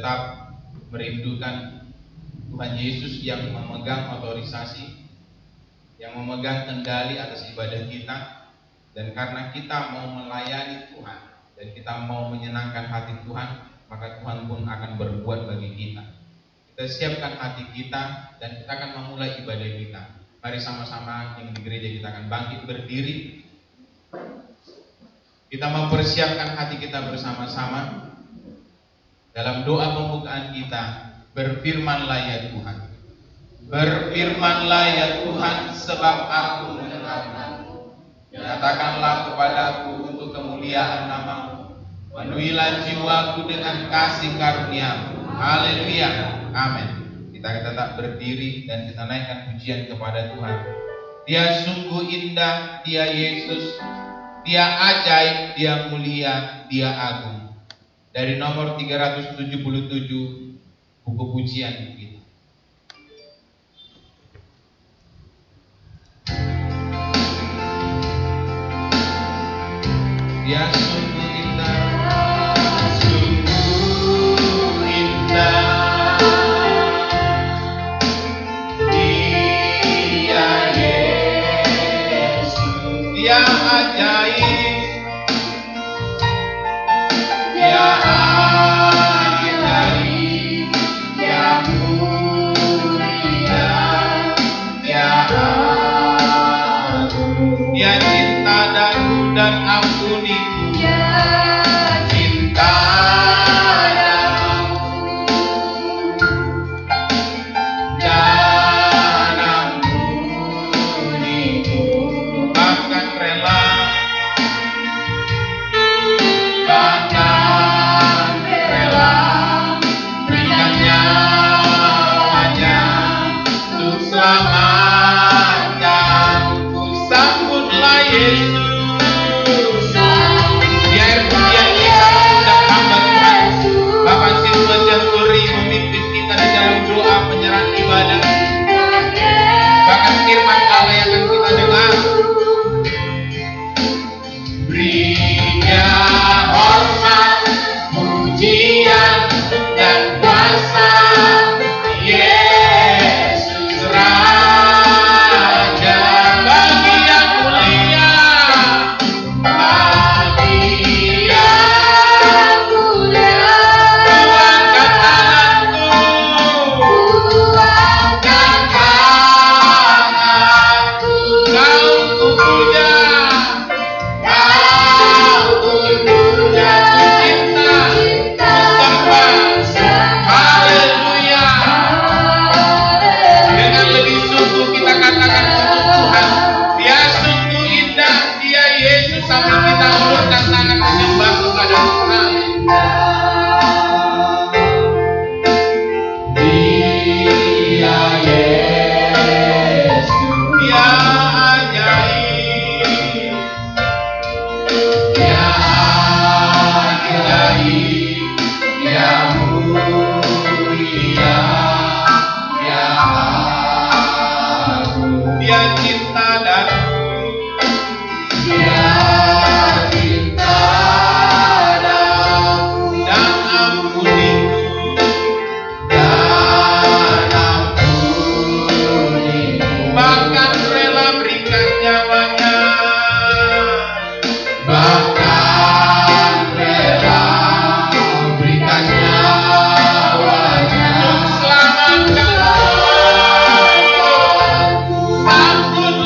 tetap merindukan Tuhan Yesus yang memegang otorisasi, yang memegang kendali atas ibadah kita. Dan karena kita mau melayani Tuhan dan kita mau menyenangkan hati Tuhan, maka Tuhan pun akan berbuat bagi kita. Kita siapkan hati kita dan kita akan memulai ibadah kita. Mari sama-sama yang di gereja kita akan bangkit berdiri. Kita mempersiapkan hati kita bersama-sama. Dalam doa pembukaan kita, berfirmanlah ya Tuhan. Berfirmanlah ya Tuhan, sebab aku mengenalmu. Nyatakanlah kepadaku untuk kemuliaan nama-Mu. Penuhilah jiwaku dengan kasih karunia-Mu. Haleluya. Amin. Kita tetap berdiri dan kita naikkan pujian kepada Tuhan. Dia sungguh indah, Dia Yesus. Dia ajaib, Dia mulia, Dia agung. Dari nomor 377 buku pujian kita. Dia sungguh indah, sungguh indah. Dia Yesus, Dia ajaib, Dia ajaib, Dia mulia, Dia agung. Dia cinta daku dan ampuniku. Dia cinta daku dan ampuniku. Bahkan rela berikan nyawanya untuk selamatkanku. Sambutlah Yesus. Biar pujian kita undang hamba Tuhan Bapak Silvan Janturi memimpin kita di dalam doa penyerahan ibadah. Bahkan firman Allah yang akan kita dengar. Berinya hormat, pujian dan kuasa Yesus Raja. Bagi yang mulia, bagi yang mulia, kuatkan tanganku, kuatkan tanganku. Kau ku puja, kau ku puja, cinta sembah, haleluya. Dengan lebih sungguh kita katakan untuk Tuhan, Dia sungguh indah, Dia Yesus, sambil kita ulurkan tangan menyembah kepada Tuhan. Dia Yesus, Dia ajaib, Dia ajaib, Dia mulia, Dia agung. Dia cinta daku, Dia cinta daku dan ampuniku, dan ampuniku. Bahkan rela berikan nyawanya, bahkan rela berikan nyawanya untuk selamatkanku. Sambut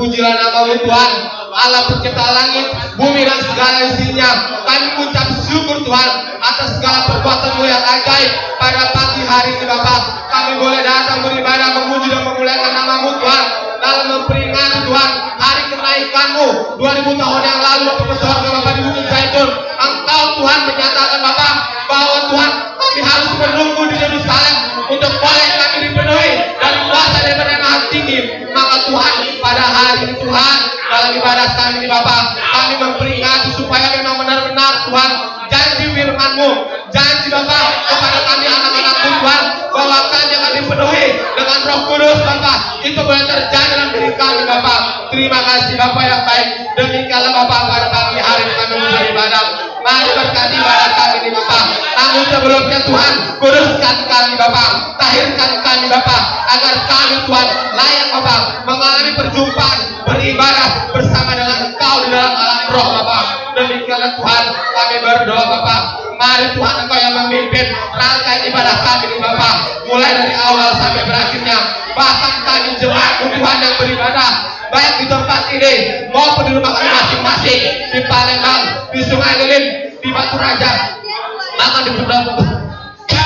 Terpujilah nama-Mu Tuhan, Allah pencipta langit, bumi dan segala isinya. Kami mengucap syukur Tuhan atas segala perbuatan-Mu yang ajaib pada pagi hari ini Bapak. Kami boleh datang beribadah, memuji dan memuliakan nama-Mu Tuhan, dalam memperingati Tuhan hari kenaikan-Mu 2000 tahun yang lalu Bapak ke surga Bapak di Bukit Zaitun. Engkau Tuhan menyatakan Bapak bahwa Tuhan kami harus menunggu di Yerusalem untuk boleh kami dipenuhi dari kuasa daripada yang maha tinggi. Maka Tuhan pada hari ini Tuhan dalam ibadah kami ini Bapak, kami memperingati supaya memang benar-benar Tuhan janji firman-Mu, janji Bapak kepada kami anak-anak-Mu Tuhan, bahwa kami akan dipenuhi dengan Roh Kudus Bapak. Itu boleh terjadi dalam diri kami Bapak. Terima kasih Bapak yang baik. Demikianlah Bapak pada pagi hari kami beribadah. Mari berkati ibadah kami ini Bapak. Namun sebelumnya Tuhan, kuduskan kami Bapak, tahirkan kami Bapak, agar kami Tuhan layak Bapak mengalami perjumpaan beribadah bersama dengan Engkau di dalam alam roh Bapak. Demikianlah Tuhan kami berdoa Bapak. Mari Tuhan Engkau yang memimpin rangkaian ibadah kami ini Bapak, mulai dari awal sampai berakhirnya. Bahkan kami jemaat Tuhan yang beribadah, baik di tempat ini maupun di rumah kami masing-masing, di Palembang, di Sungai Lilin, di Batu Raja, bahkan di Purwokerto.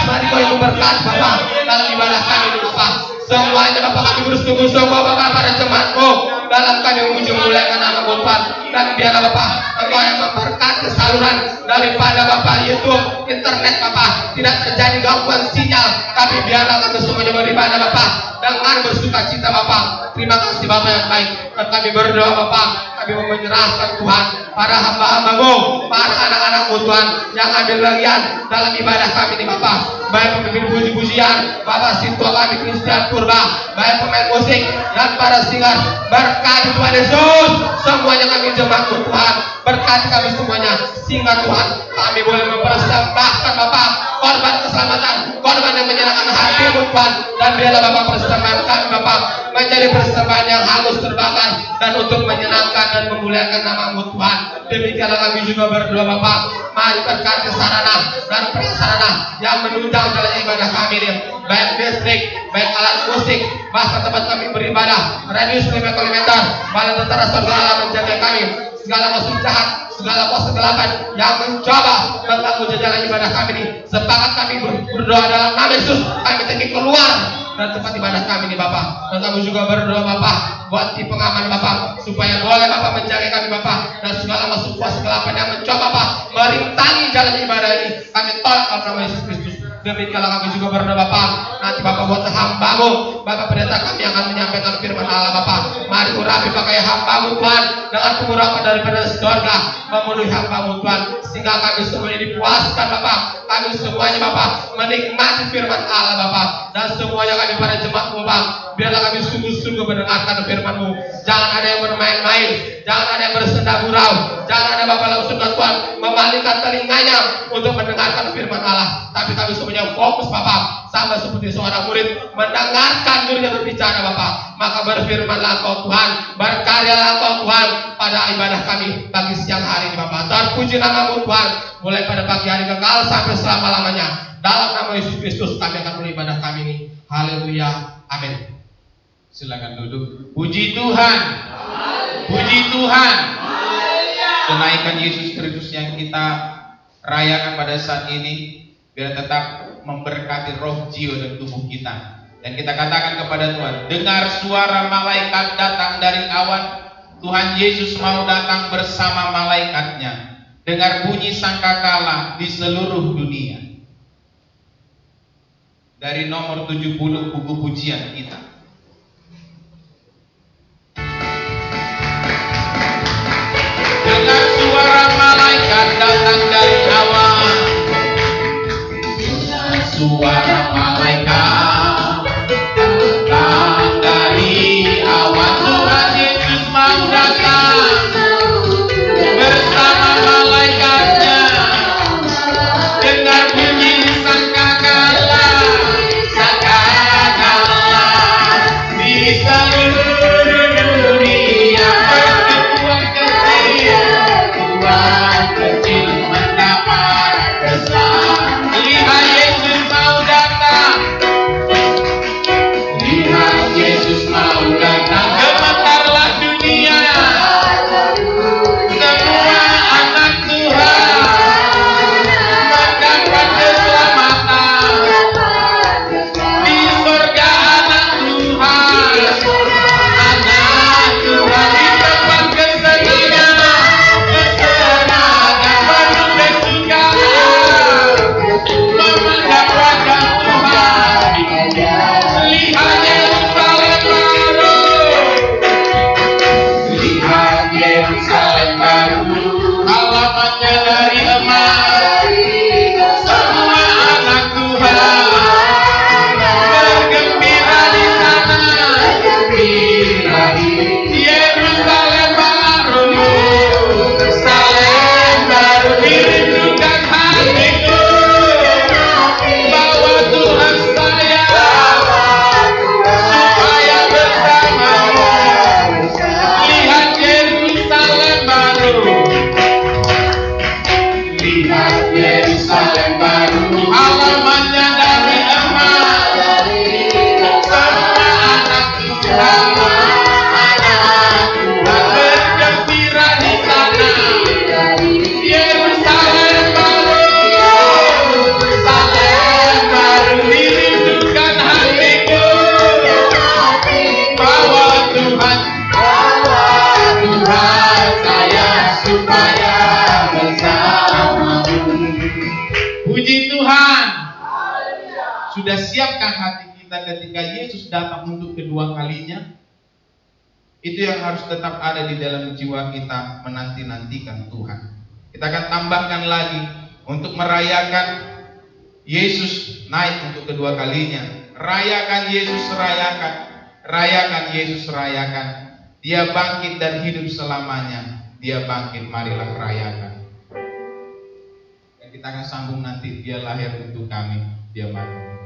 Mari Kau yang memberkati Bapak dalam ibadah kami ini Bapak. Semuanya Bapak kami bersungguh semua Bapak pada jemaat-Mu dalam kami memuji memuliakan nama Tuhan. Dan biarlah Bapak Engkau yang memberkati saluran daripada Bapak YouTube, internet Bapak, tidak terjadi gangguan sinyal, tapi biarlah kami semuanya beribadah Bapak dengan bersuka cita Bapak. Terima kasih Bapak yang baik. Dan kami berdoa Bapak, kami mau menyerahkan Tuhan para hamba-hamba-Mu, para anak-anak-Mu Tuhan yang ambil bagian dalam ibadah kami ini Bapak. Baik pemimpin puji-pujian, Bapak Sintua kami Christian Purba, baik pemain musik dan para singer, berkati Tuhan Yesus semuanya kami jemaat-Mu Tuhan, berkati kami semuanya, sehingga Tuhan kami boleh mempersembahkan Bapak korban keselamatan, korban yang menyenangkan hati-Mu Tuhan. Dan biarlah Bapak persembahan kami Bapak menjadi persembahan yang halus terbakar dan untuk menyenangkan dan memuliakan nama-Mu Tuhan. Demikianlah kami juga berdoa Bapak, mari berkati sarana dan prasarana yang menunjang dalam ibadah kami ini, baik listrik, baik alat musik, bahkan tempat kami beribadah, radius 5 km, balai tentara surga Allah menjaga kami. Segala musuh jahat, segala kuasa kegelapan yang mencoba mengganggu jajaran ibadah kami ini, sepakat kami berdoa dalam nama Yesus, kami tinggi keluar dan tempat ibadah kami ini Bapak. Dan kami juga berdoa Bapak buat di pengaman Bapak, supaya boleh Bapak menjaga kami Bapak, dan segala musuh kuasa kegelapan yang mencoba Bapak merintangi jalan ibadah ini, kami tolak dalam nama Yesus Kristus. Demikianlah kami juga berdoa Bapak, nanti Bapak buat hamba-Mu, Bapak pendeta kami akan menyampaikan firman Allah Bapak. Mari urapi pakai hamba-Mu Tuhan dengan pengurapan daripada surga, memenuhi hamba-Mu Tuhan, sehingga kami semuanya dipuaskan Bapak. Kami semuanya Bapak menikmati firman Allah Bapak, dan semuanya kami para jemaat-Mu Bapak, biarlah kami sungguh-sungguh mendengarkan firman-Mu. Jangan ada yang bermain-main, jangan ada yang bersenda gurau, jangan ada Bapak langsung Tuhan memalingkan telinganya untuk mendengarkan firman Allah, tapi kami semuanya fokus Bapak, sama seperti seorang murid mendengarkan gurunya berbicara Bapak. Maka berfirmanlah Engkau Tuhan, berkaryalah Engkau Tuhan pada ibadah kami pagi siang hari ini Bapak. Terpuji nama-Mu Tuhan, mulai pada pagi hari kekal sampai selama-lamanya. Dalam nama Yesus Kristus kami akan beribadah kami ini. Haleluya, amin. Silakan duduk. Puji Tuhan, puji Tuhan. Kenaikan Yesus Kristus yang kita rayakan pada saat ini, biar tetap memberkati roh, jiwa, dan tubuh kita. Dan kita katakan kepada Tuhan, dengar suara malaikat datang dari awan. Tuhan Yesus mau datang bersama malaikatnya. Dengar bunyi sangkakala di seluruh dunia. Dari nomor 70 buku pujian kita. Dengar suara malaikat datang dari awan. Dengar suara malaikat datang dari awan. Tuhan Yesus mau datang bersama malaikatnya. Dengar bunyi sangkakala, sangkakala sudah siapkah hati kita ketika Yesus datang untuk kedua kalinya? Itu yang harus tetap ada di dalam jiwa kita, menanti-nantikan Tuhan. Kita akan tambahkan lagi untuk merayakan Yesus naik untuk kedua kalinya. Rayakan Yesus, rayakan. Rayakan Yesus, rayakan. Dia bangkit dan hidup selamanya. Dia bangkit, marilah rayakan. Dan kita akan sambung nanti, dia lahir untuk kami, dia mati untuk kami.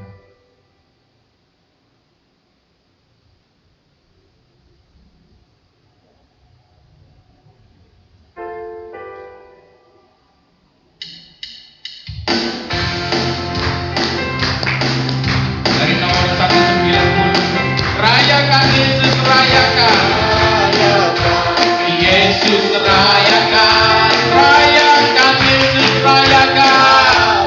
Dari nomor 190, rayakan Yesus, rayakan. Yesus rayakan, rayakan Yesus rayakan.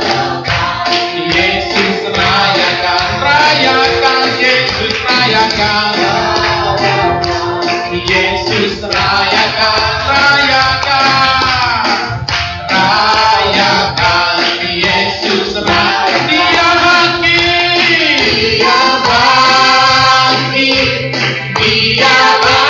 Yesus rayakan, rayakan Yesus rayakan. Yesus rayakan, rayakan. Rayakan Yesus rayakan. Dia bangkit, dia bangkit, dia bangkit.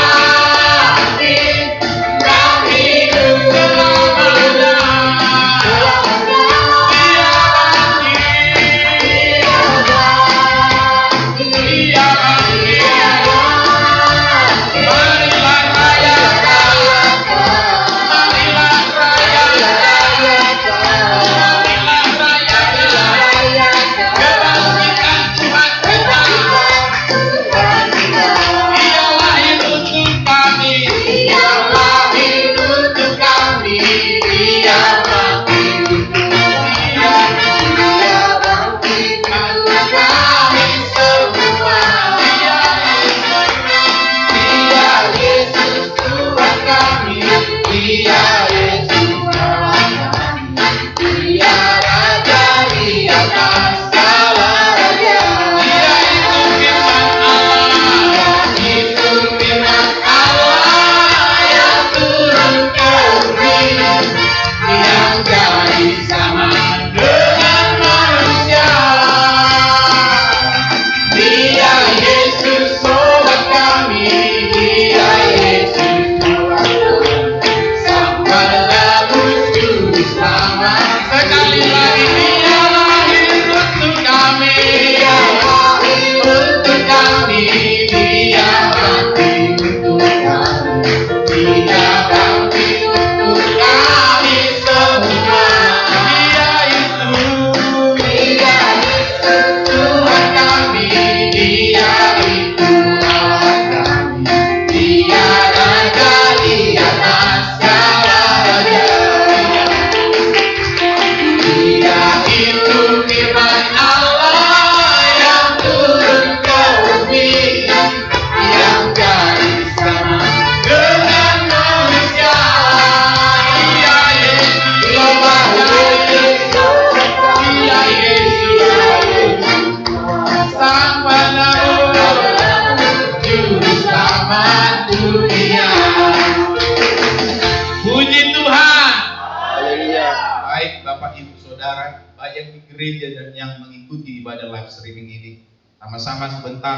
Gereja dan yang mengikuti ibadah live streaming ini, sama-sama sebentar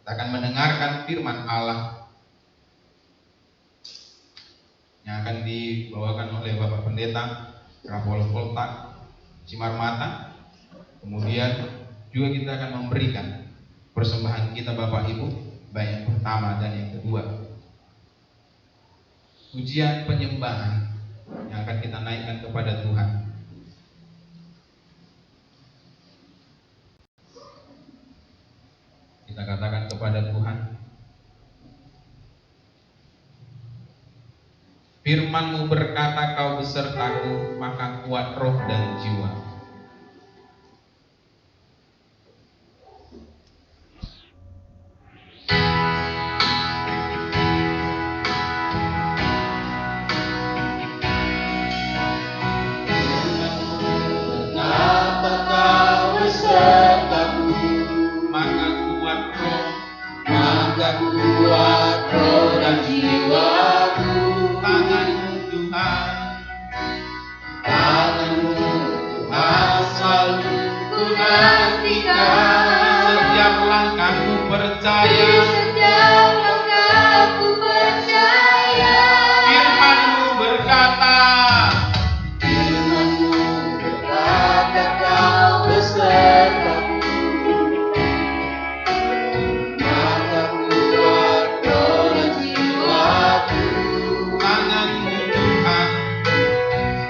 kita akan mendengarkan firman Allah yang akan dibawakan oleh Bapak Pendeta Rapol Volta Cimarmata. Kemudian juga kita akan memberikan persembahan kita Bapak Ibu, baik yang pertama dan yang kedua. Pujian penyembahan yang akan kita naikkan kepada Tuhan. Kita katakan kepada Tuhan, firman-Mu berkata, Kau besertaku, maka kuat roh dan jiwa. Tangan-Mu Tuhan, selalu ku nantikan. setiap langkahku percaya. Firman-Mu berkata, Kau besertaku, maka kuat dorongan jiwaku. tangan-Mu Tuhan,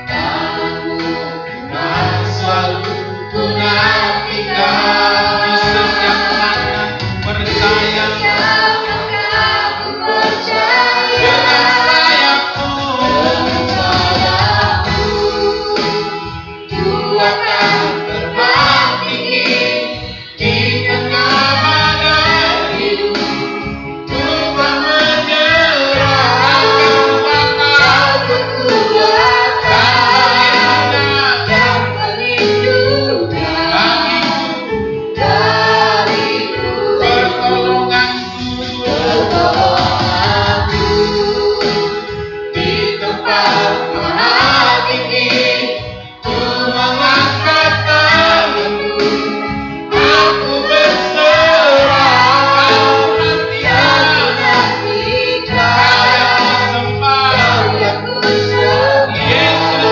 Tangan-Mu Tuhan selalu ku nantikan. di setiap langkahku percaya. Dengan sayap-Mu, Ku akan terbang tinggi di tengah badai hidup. Ku tak menyerah, Kau kekuatan dan perlindungan bagiku, pertolonganku, pertolonganku di tempat maha tinggi. Ku mengangkat tanganku, aku berserah. Kau nantikan, Kau yang ku sembah.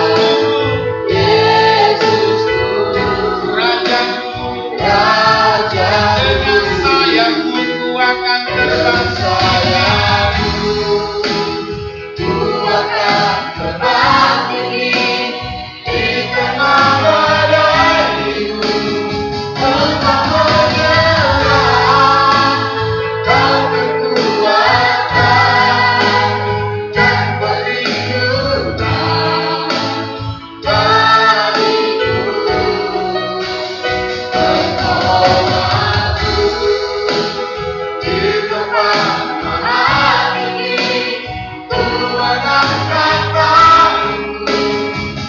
Yesusku, Rajaku, Rajaku, dengan sayap-Mu ku akan terbang. sayapku, ku akan terbang tinggi di tengah badai hidup. Kau tak menyerah, Kau kekuatan dan perlindungan bagiku, pertolonganku di tempat maha tinggi. Ku mengangkat tanganku,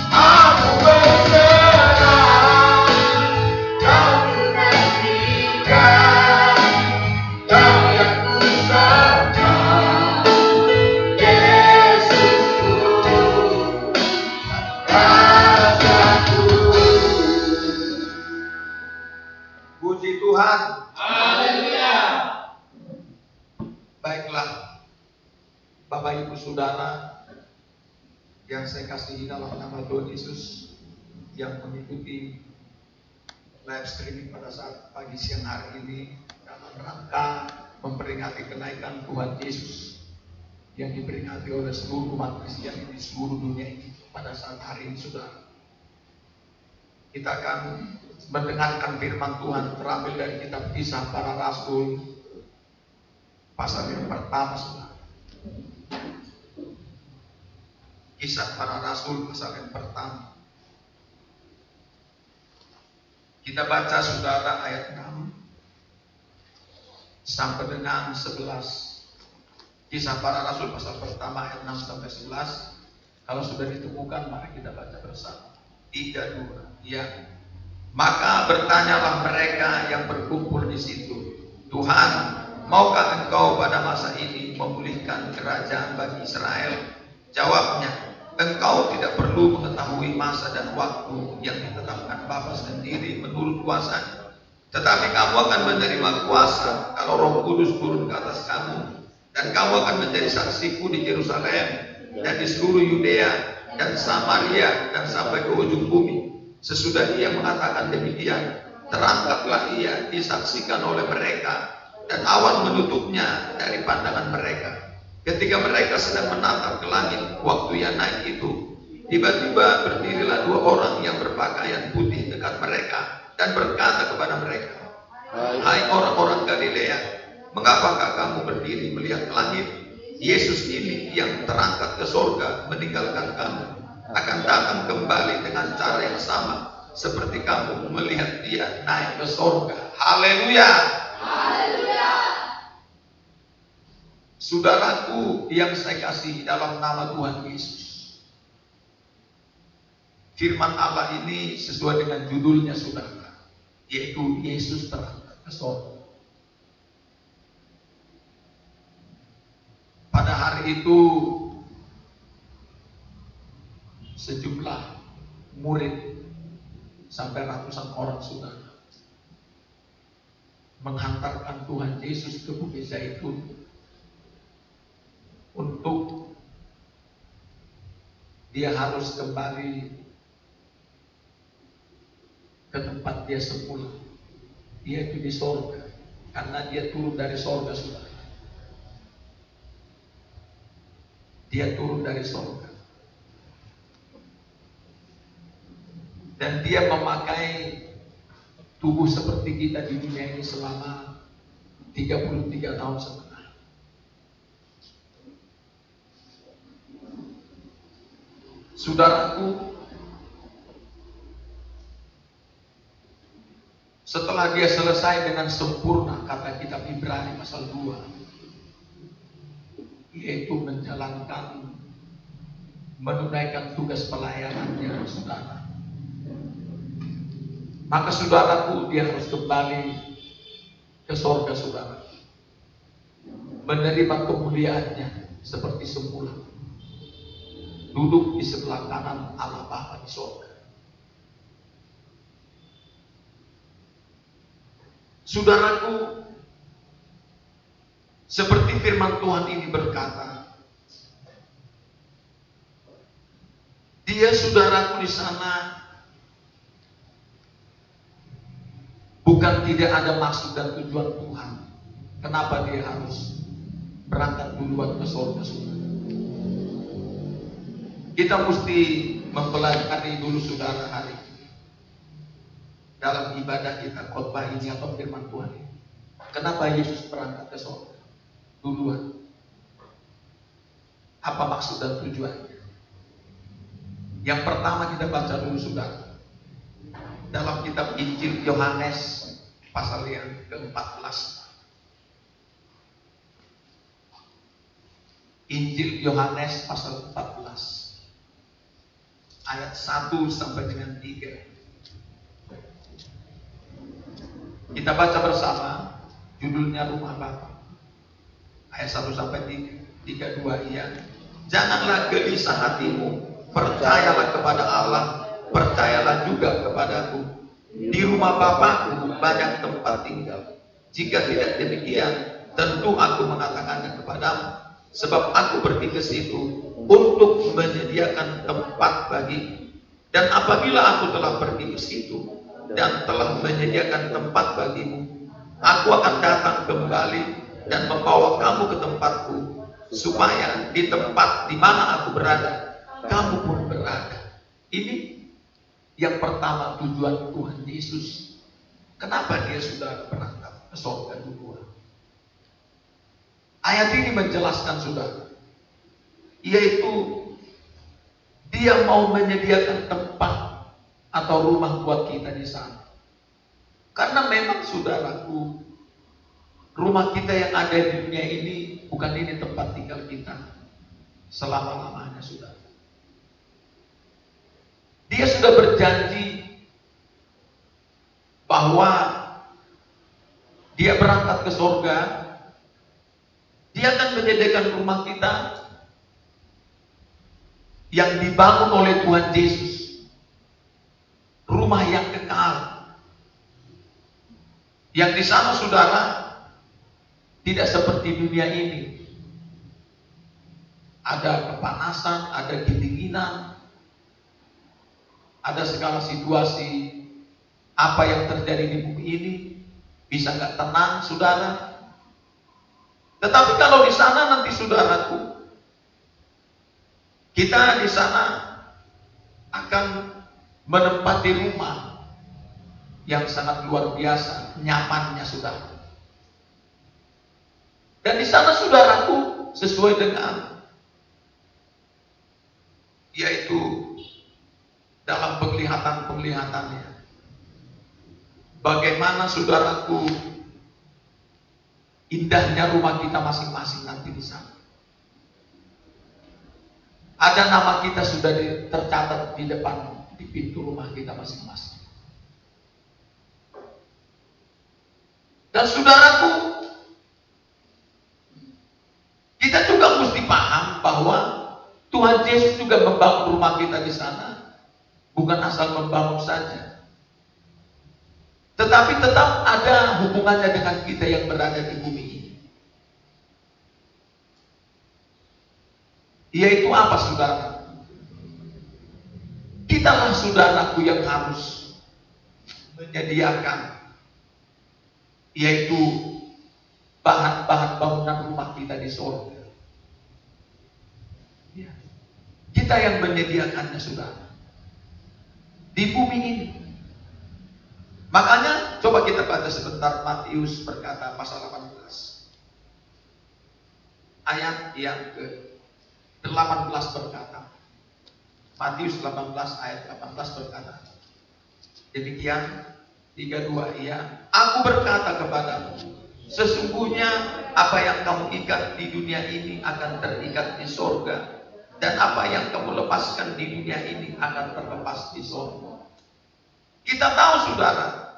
aku berserah. Kau ku nantikan, Kau yang ku sembah. Yesusku, Rajaku. Puji Tuhan. Baiklah, Bapak Ibu Saudara yang saya kasihi dalam nama Tuhan Yesus, yang mengikuti live streaming pada saat pagi siang hari ini dalam rangka memperingati kenaikan Tuhan Yesus yang diperingati oleh seluruh umat Kristen di seluruh dunia ini pada saat hari ini, Saudara. Kita akan mendengarkan firman Tuhan terambil dari kitab Kisah Para Rasul pasal yang pertama, Saudara. Kisah Para Rasul pasal yang pertama. Kita baca, Saudara, ayat 6 sampai dengan 11. Kisah Para Rasul pasal pertama ayat 6 sampai 11. Kalau sudah ditemukan, mari kita baca bersama. 3, 2, ya. Maka bertanyalah mereka yang berkumpul di situ, Tuhan, maukah Engkau pada masa ini memulihkan kerajaan bagi Israel? Jawabnya, Engkau tidak perlu mengetahui masa dan waktu yang ditetapkan Bapa sendiri menurut kuasa. Tetapi kamu akan menerima kuasa kalau Roh Kudus turun ke atas kamu, dan kamu akan menjadi saksiku di Yerusalem dan di seluruh Yudea dan Samaria dan sampai ke ujung bumi. Sesudah ia mengatakan demikian, terangkatlah ia disaksikan oleh mereka, dan awan menutupnya dari pandangan mereka. Ketika mereka sedang menatap ke langit waktu ia naik itu, tiba-tiba berdirilah 2 orang yang berpakaian putih dekat mereka dan berkata kepada mereka, Hai orang-orang Galilea, mengapakah kamu berdiri melihat ke langit? Yesus ini yang terangkat ke sorga meninggalkan kamu akan datang kembali dengan cara yang sama seperti kamu melihat dia naik ke sorga. Haleluya. Haleluya. Saudaraku yang saya kasih dalam nama Tuhan Yesus, firman Allah ini sesuai dengan judulnya, saudara, yaitu Yesus terangkat ke sorga. Pada hari itu sejumlah murid sampai ratusan orang, saudara, menghantarkan Tuhan Yesus ke Bukit Zaitun untuk dia harus kembali ke tempat dia semula, yaitu di sorga, karena dia turun dari sorga, saudara. Dia turun dari sorga dan dia memakai tubuh seperti kita di dunia ini selama 33 tahun setengah. Saudaraku, setelah dia selesai dengan sempurna, kata kitab Ibrani pasal 2, yaitu menunaikan tugas pelayanannya, saudara. Maka saudaraku, dia harus kembali ke sorga, saudara, menerima kemuliaannya seperti semula, duduk di sebelah kanan Allah Bapa di sorga. Saudaraku, seperti firman Tuhan ini berkata, dia, saudaraku, di sana bukan tidak ada maksud dan tujuan Tuhan. Kenapa dia harus berangkat duluan ke sorga, saudara? Kita mesti mempelajari dulu, saudara, hari ini dalam ibadah kita, khotbah ini atau firman Tuhan ini. Kenapa Yesus berangkat ke sorga duluan? Apa maksud dan tujuannya? Yang pertama kita baca dulu, saudara, dalam kitab Injil Yohanes pasal yang ke-14. Injil Yohanes pasal 14 ayat 1 sampai dengan 3. Kita baca bersama, judulnya Rumah Bapa. Ayat 1 sampai 3. 3:2 iya. Janganlah gelisah hatimu, percayalah kepada Allah, percayalah juga kepadaku. Di rumah Bapa-Ku banyak tempat tinggal. Jika tidak demikian, tentu aku mengatakannya kepadamu. Sebab aku pergi ke situ untuk menyediakan tempat bagimu. Dan apabila aku telah pergi ke situ dan telah menyediakan tempat bagimu, aku akan datang kembali dan membawa kamu ke tempatku, supaya di tempat di mana aku berada, kamu pun berada. Ini yang pertama, tujuan Tuhan Yesus. Kenapa dia sudah berangkat ke surga duluan? Ayat ini menjelaskan, saudara, yaitu dia mau menyediakan tempat atau rumah buat kita di sana. Karena memang, saudaraku, rumah kita yang ada di dunia ini bukan ini tempat tinggal kita selama-lamanya, saudara. Dia sudah berjanji bahwa dia berangkat ke surga. Dia akan menyediakan rumah kita yang dibangun oleh Tuhan Yesus. Rumah yang kekal. Yang di sana, saudara, tidak seperti dunia ini. Ada kepanasan, ada kedinginan, ada segala situasi. Apa yang terjadi di bumi ini bisa nggak tenang, saudara. Tetapi kalau di sana nanti, saudaraku, kita di sana akan menempati rumah yang sangat luar biasa nyamannya, saudara. Dan di sana, saudaraku, sesuai dengan yaitu dalam penglihatan-penglihatannya, bagaimana, saudaraku, indahnya rumah kita masing-masing nanti di sana. Ada nama kita sudah tercatat di depan, di pintu rumah kita masing-masing. Dan saudaraku, kita juga mesti paham bahwa Tuhan Yesus juga membangun rumah kita di sana, bukan asal membangun saja. tetapi tetap ada hubungannya dengan kita yang berada di bumi ini. Yaitu apa, saudara? Kitalah saudaraku yang harus menyediakan, yaitu bahan-bahan bangunan rumah kita di surga. Ya. Kita yang menyediakannya, saudara, di bumi ini. Makanya coba kita baca sebentar Matius berkata pasal 18 ayat yang ke-18 berkata, Matius 18 ayat 18 berkata, demikian 32, iya, aku berkata kepadamu, sesungguhnya apa yang kamu ikat di dunia ini akan terikat di sorga, dan apa yang kamu lepaskan di dunia ini akan terlepas di sorga. Kita tahu, saudara,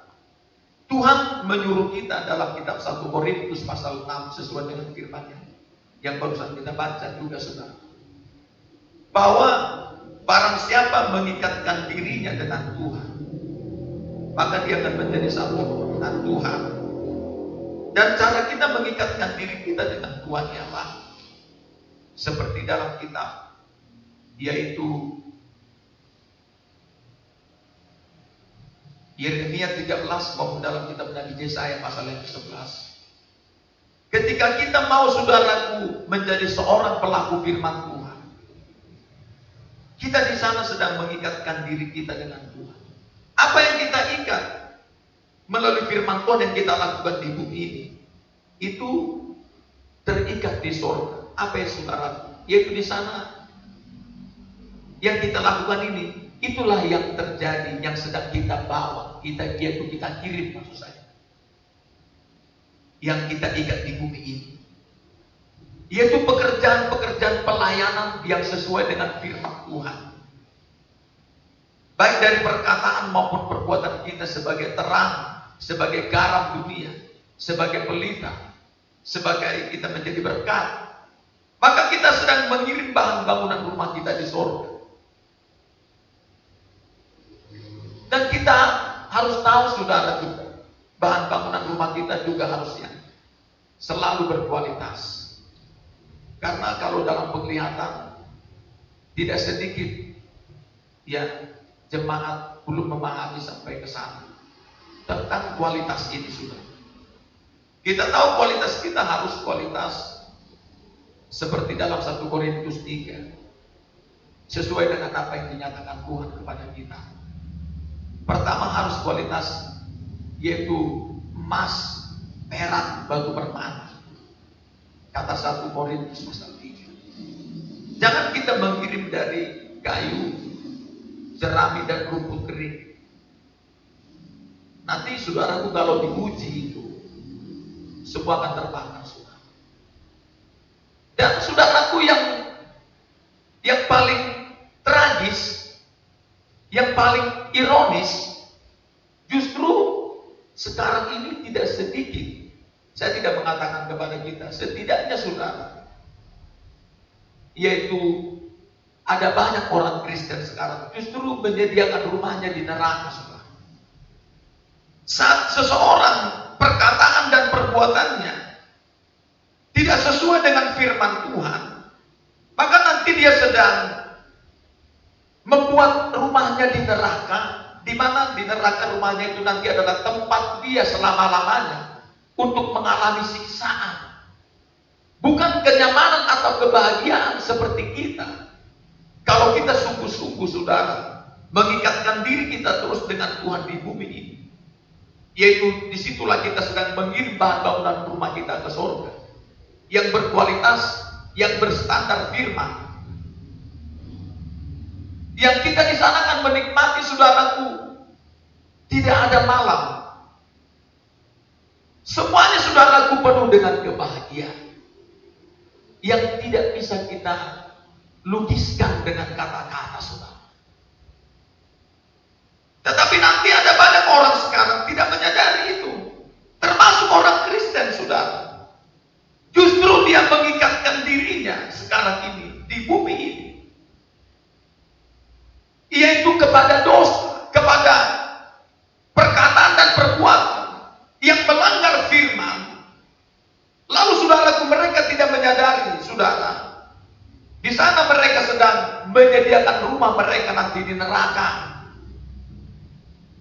Tuhan menyuruh kita dalam kitab 1 Korintus pasal 6 sesuai dengan firman-Nya yang barusan kita baca juga, saudara, bahwa barang siapa mengikatkan dirinya dengan Tuhan, maka dia akan menjadi satu dengan Tuhan. Dan cara kita mengikatkan diri kita dengan Tuhan ialah seperti dalam kitab, yaitu Yeremia 13 maupun dalam kitab Nabi Yesaya pasal yang ke-11. Ketika kita mau, saudaraku, menjadi seorang pelaku firman Tuhan, kita di sana sedang mengikatkan diri kita dengan Tuhan. Apa yang kita ikat melalui firman Tuhan yang kita lakukan di bumi ini, itu terikat di surga. Apa ya, saudara? Yaitu di sana yang kita lakukan ini, itulah yang terjadi, yang sedang kita bawa, kita kirim, maksud saya, yang kita ikat di bumi ini, yaitu pekerjaan-pekerjaan pelayanan yang sesuai dengan firman Tuhan, baik dari perkataan maupun perbuatan kita sebagai terang, sebagai garam dunia, sebagai pelita, sebagai kita menjadi berkat. Maka kita sedang mengirim bahan bangunan rumah kita di surga. Dan kita harus tahu, saudara, juga bahan bangunan rumah kita juga harusnya selalu berkualitas. Karena kalau dalam penglihatan tidak sedikit ya jemaat belum memahami sampai ke sana tentang kualitas ini, sudah. Kita tahu kualitas kita harus kualitas seperti dalam 1 Korintus 3, sesuai dengan apa yang dinyatakan Tuhan kepada kita. Pertama harus kualitas, yaitu emas, perak, batu permata. Kata 1 Korintus pasal 3. Jangan kita mengirim dari kayu, jerami dan rumput kering. Nanti, saudaraku, kalau diuji itu semua akan terbakar, saudara. Dan saudaraku, yang paling tragis, yang paling ironis, justru sekarang ini tidak sedikit. Saya tidak mengatakan kepada kita, setidaknya, saudara, yaitu ada banyak orang Kristen sekarang justru menyediakan rumahnya di neraka, saudara. Saat seseorang perkataan dan perbuatannya tidak sesuai dengan firman Tuhan, maka nanti dia sedang membuat rumahnya di neraka, di mana di neraka rumahnya itu nanti adalah tempat dia selama-lamanya untuk mengalami siksaan. Bukan kenyamanan atau kebahagiaan seperti kita. Kalau kita sungguh-sungguh, saudara, mengikatkan diri kita terus dengan Tuhan di bumi ini, yaitu disitulah kita sedang mengirim bahan bangunan rumah kita ke surga, yang berkualitas, yang berstandar firman. Yang kita di sana akan menikmati, saudaraku, tidak ada malam. Semuanya, saudaraku, penuh dengan kebahagiaan yang tidak bisa kita lukiskan dengan kata-kata, saudara. Tetapi nanti ada banyak orang sekarang tidak menyadari itu, termasuk orang Kristen, saudara. Justru dia mengikatkan dirinya sekarang ini di bumi ini, yaitu kepada dosa, kepada perkataan dan perbuatan menyediakan rumah mereka nanti di neraka.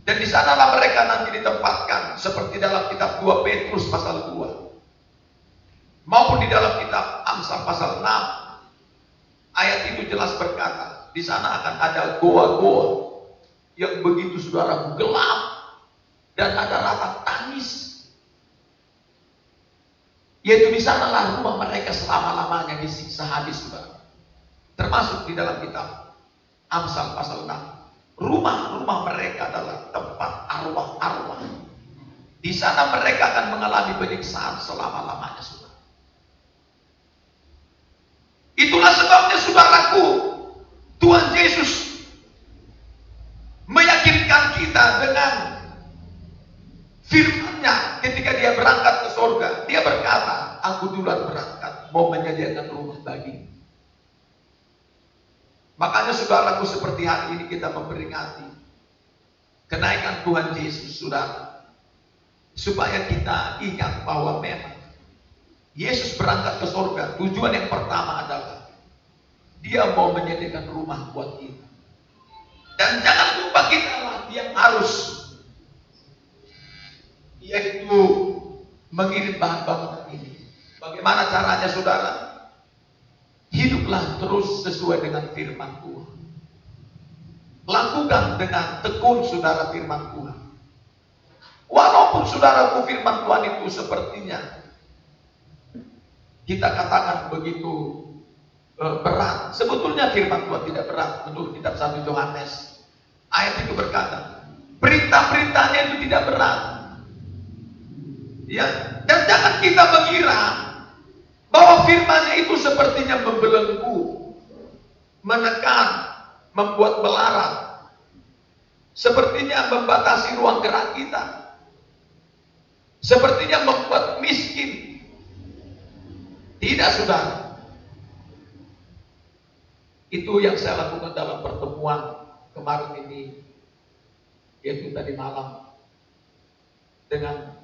Dan di sanalah mereka nanti ditempatkan seperti dalam kitab 2 Petrus pasal 2 maupun di dalam kitab Amsal pasal 6. Ayat itu jelas berkata, di sana akan ada goa-goa yang begitu saudaraku gelap dan ada ratap tangis. Yaitu di sanalah rumah mereka selama-lamanya disiksa habis, saudara. Termasuk di dalam kitab Amsal pasal 6. Rumah-rumah mereka adalah tempat arwah-arwah. Di sana mereka akan mengalami penyiksaan selama-lamanya, saudara. Itulah sebabnya, saudaraku, Tuhan Yesus meyakinkan kita dengan firman-Nya ketika dia berangkat ke surga. Dia berkata, aku duluan berangkat, mau menyediakan rumah bagimu. Makanya saudaraku, seperti hari ini kita memperingati kenaikan Tuhan Yesus, saudara, supaya kita ingat bahwa memang Yesus berangkat ke surga. Tujuan yang pertama adalah dia mau menyediakan rumah buat kita. Dan jangan lupa, kita lah yang harus, yaitu mengirim bahan bangunan ini. Bagaimana caranya, saudara? Hiduplah terus sesuai dengan firman Tuhan. Lakukan dengan tekun, saudara, firman Tuhan. Walaupun, saudaraku, firman Tuhan itu sepertinya kita katakan begitu berat. Sebetulnya firman Tuhan tidak berat. Menurut kitab 1 Yohanes, ayat itu berkata, perintah-perintahnya itu tidak berat. Ya, dan jangan kita mengira bahwa firman-Nya itu sepertinya membelenggu, menekan, membuat melarat, sepertinya membatasi ruang gerak kita, sepertinya membuat miskin. Tidak, saudara. Itu yang saya lakukan dalam pertemuan kemarin ini, yaitu tadi malam, dengan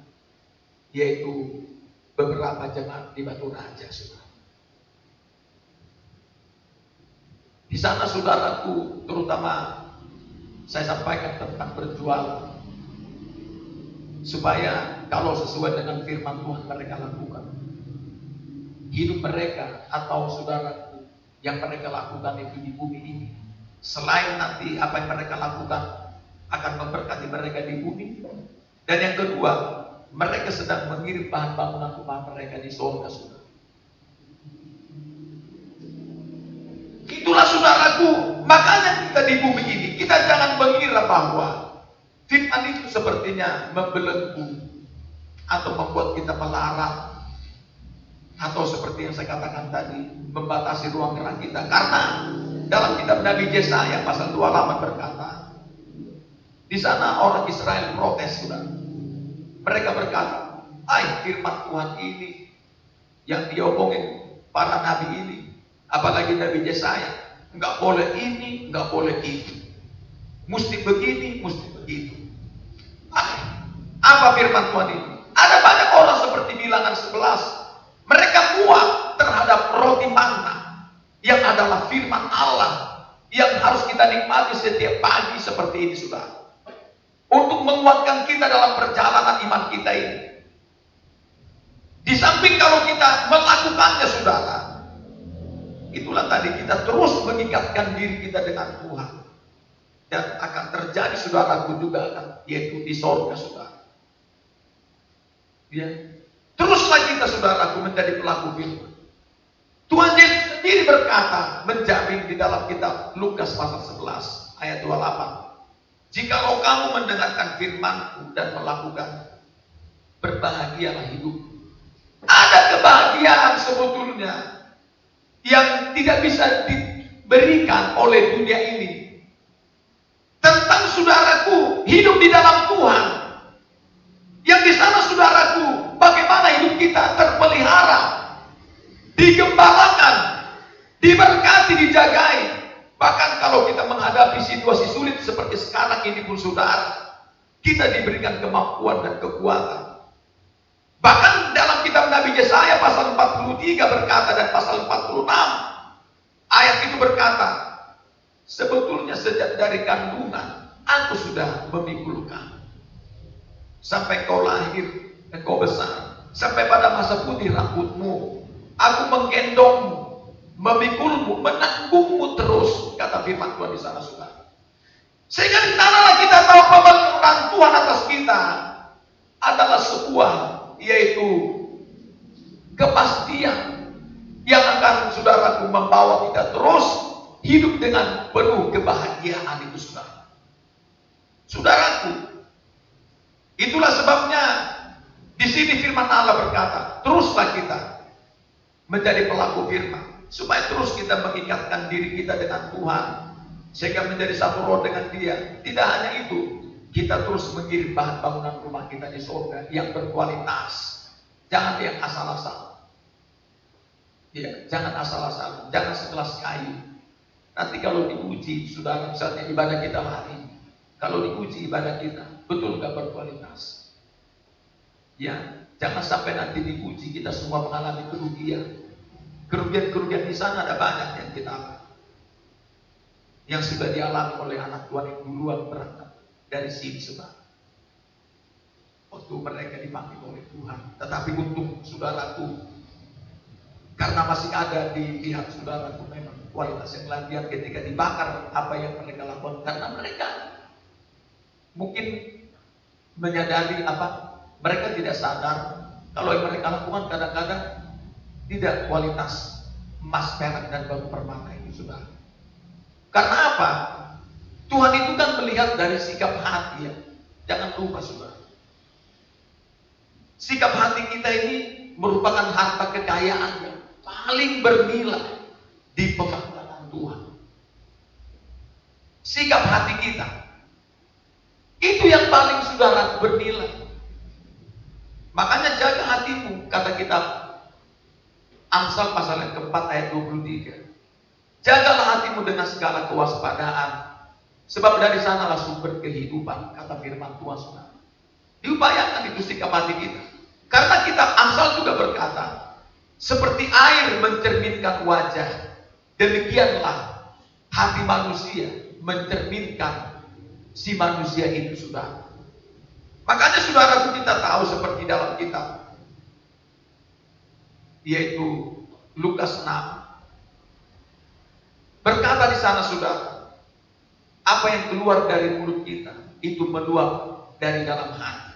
yaitu beberapa jemaat di Batu Raja, saudara. Di sana, saudaraku, terutama saya sampaikan tentang berjualan, supaya kalau sesuai dengan firman Tuhan mereka lakukan, hidup mereka atau saudaraku yang mereka lakukan itu di bumi ini, selain nanti apa yang mereka lakukan akan memberkati mereka di bumi, dan yang kedua, mereka sedang mengirim bahan bangunan rumah mereka di surga, saudara. Itulah, saudaraku, makanya kita di bumi ini, kita jangan mengira bahwa firman itu sepertinya membelenggu atau membuat kita melarat, atau seperti yang saya katakan tadi, membatasi ruang gerak kita. Karena dalam kitab Nabi Yesaya pasal 28 berkata, di sana orang Israel protes, saudara. Mereka berkata, firman Tuhan ini yang diomongin para nabi ini, apalagi Nabi Yesaya, nggak boleh ini, nggak boleh itu, mesti begini, mesti begitu. Apa firman Tuhan ini? Ada banyak orang seperti bilangan 11, mereka muak terhadap roti manna yang adalah firman Allah yang harus kita nikmati setiap pagi seperti ini, saudara, untuk menguatkan kita dalam perjalanan iman kita ini. Di samping kalau kita melakukannya, saudara, itulah tadi kita terus mengikatkan diri kita dengan Tuhan. Dan akan terjadi, saudaraku, juga akan, yaitu di sorga, saudara. Ya. Teruslah kita, saudaraku, menjadi pelaku firman. Tuhan Yesus sendiri berkata, menjamin di dalam kitab Lukas pasal 11 ayat 28. Jikalau kamu mendengarkan firman-Ku dan melakukan, berbahagialah hidup. Ada kebahagiaan sebetulnya yang tidak bisa diberikan oleh dunia ini. Tentang, saudaraku, hidup di dalam Tuhan. Yang di sana, saudaraku, bagaimana hidup kita terpelihara, digembalakan, diberkati, dijagai. Bahkan kalau kita menghadapi situasi sulit seperti sekarang ini pun, saudara, kita diberikan kemampuan dan kekuatan. Bahkan dalam kitab Nabi Yesaya pasal 43 berkata, dan pasal 46 ayat itu berkata, Sebetulnya sejak dari kandungan aku sudah memikulkan. Sampai kau lahir, engkau besar. Sampai pada masa putih rambutmu, aku menggendongmu, memikulmu, menanggungmu terus. Kata firman Tuhan di sana, saudara. Sehingga di sanalah kita tahu pemeliharaan Tuhan atas kita adalah sebuah, yaitu kepastian yang akan saudaraku membawa kita terus hidup dengan penuh kebahagiaan itu, saudara. Saudaraku, itulah sebabnya di sini firman Allah berkata, teruslah kita menjadi pelaku firman, supaya terus kita mengikatkan diri kita dengan Tuhan, sehingga menjadi satu roh dengan Dia. Tidak hanya itu, kita terus mengirim bahan bangunan rumah kita di surga yang berkualitas. Jangan yang asal-asal. Ya, jangan asal-asal, jangan sekelas kayu. Nanti kalau diuji, saudara, misalnya ibadah kita hari ini, kalau diuji ibadah kita, betul gak berkualitas? Ya, jangan sampai nanti diuji kita semua mengalami kerugian. Kerugian-kerugian di sana ada banyak yang kita alami, yang sudah dialami oleh anak Tuhan yang duluan berangkat dari sini, saudara. Waktu mereka dipanggil oleh Tuhan, tetapi untung saudaraku, karena masih ada di pihak saudaraku memang kualitas yang lain ketika dibakar apa yang mereka lakukan, karena mereka mungkin menyadari mereka tidak sadar kalau yang mereka lakukan kadang-kadang tidak kualitas emas, perak, dan batu permata itu, saudara. Karena apa? Tuhan itu kan melihat dari sikap hati, ya. Jangan lupa, saudara. Sikap hati kita ini merupakan harta kekayaan yang paling bernilai di pemakanan Tuhan. Sikap hati kita itu yang paling, saudara, bernilai. Makanya jaga hatimu, kata kitab Amsal pasal yang keempat ayat 23. Jagalah hatimu dengan segala kewaspadaan, sebab dari sanalah sumber kehidupan, kata firman Tuhan, saudara. Diupayakan itu sikap hati kita. Karena kitab Amsal juga berkata, seperti air mencerminkan wajah, demikianlah hati manusia mencerminkan si manusia itu, saudara. Makanya saudaraku, kita tahu seperti dalam kitab, yaitu Lukas 6, berkata di sana, saudara, apa yang keluar dari mulut kita itu meluap dari dalam hati.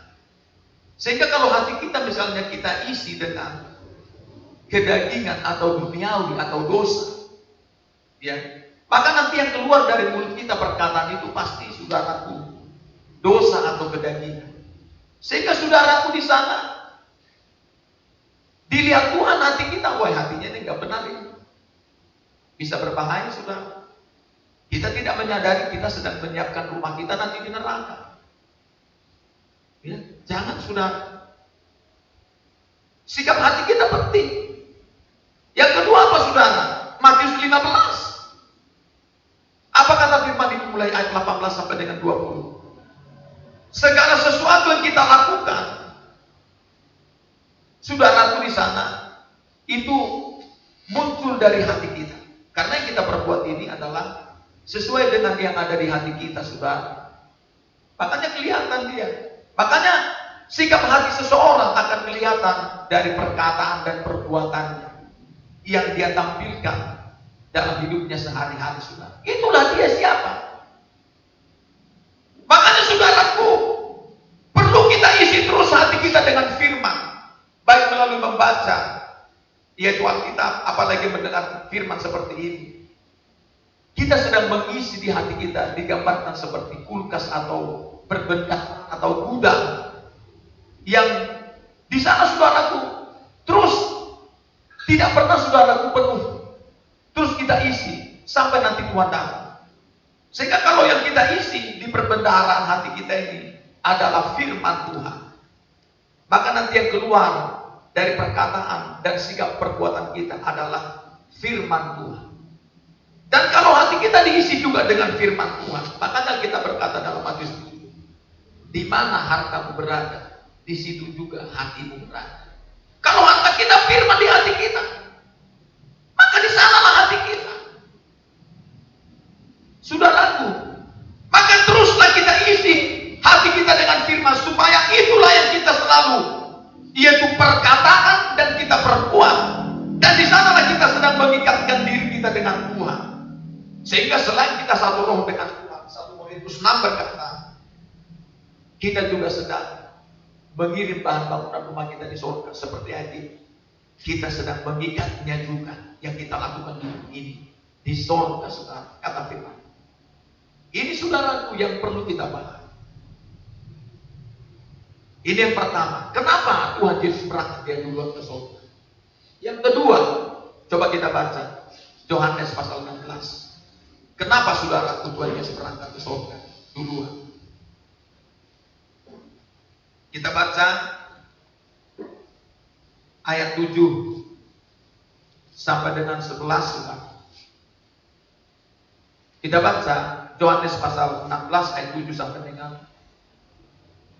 Sehingga kalau hati kita misalnya kita isi dengan kedagingan atau duniawi atau dosa, ya, maka nanti yang keluar dari mulut kita perkataan itu pasti, saudaraku, dosa atau kedagingan. Sehingga saudaraku di sana dilihat Tuhan hati kita, wah hatinya ini nggak benar ini. Bisa berbahaya, saudara. Kita tidak menyadari kita sedang menyiapkan rumah kita nanti di neraka. Ya, jangan, saudara. Sikap hati kita penting. Yang kedua apa, saudara? Matius 15. Apa kata firman itu mulai ayat 18 sampai dengan 20? Segala sesuatu yang kita lakukan, saudaraku, di sana itu muncul dari hati kita. Karena yang kita perbuat ini adalah sesuai dengan yang ada di hati kita, saudara. Makanya kelihatan dia. Makanya sikap hati seseorang akan kelihatan dari perkataan dan perbuatannya yang dia tampilkan dalam hidupnya sehari-hari, saudara. Itulah dia siapa. Makanya saudaraku, perlu kita isi terus hati kita dengan firman, baik melalui membaca, yaitu Alkitab, apalagi mendengar firman seperti ini. Kita sedang mengisi di hati kita, digambarkan seperti kulkas atau berbenda atau gudang, yang di sana, saudaraku, terus tidak pernah, saudaraku, penuh. Terus kita isi sampai nanti Tuhan datang. Sehingga kalau yang kita isi di perbendaharaan hati kita ini adalah firman Tuhan, maka nanti yang keluar dari perkataan dan sikap perbuatan kita adalah firman Tuhan. Dan kalau hati kita diisi juga dengan firman Tuhan, makanya kita berkata dalam Matius 7, di mana hartamu berada, di situ juga hatimu berada. Kalau harta kita firman di hati kita, maka di sanalah hati kita. dengan Tuhan. Sehingga selain kita satu roh dengan Tuhan, 1 Korintus 6 berkata, kita juga sedang mengirim bahan bangunan rumah kita di surga. Seperti ayat ini, kita sedang mengikatnya juga yang kita lakukan di bumi ini di surga, saudara, kata firman. Ini saudaraku yang perlu kita bahas. Ini yang pertama. Kenapa Tuhan Yesus berangkat dia duluan ke surga? Yang kedua, coba kita baca Yohanes pasal 16. Kenapa saudara Tuhan Yesus berangkat ke surga duluan? Kita baca ayat 7 sampai dengan 11, saudara. Kita baca Yohanes pasal 16 ayat 7 sampai dengan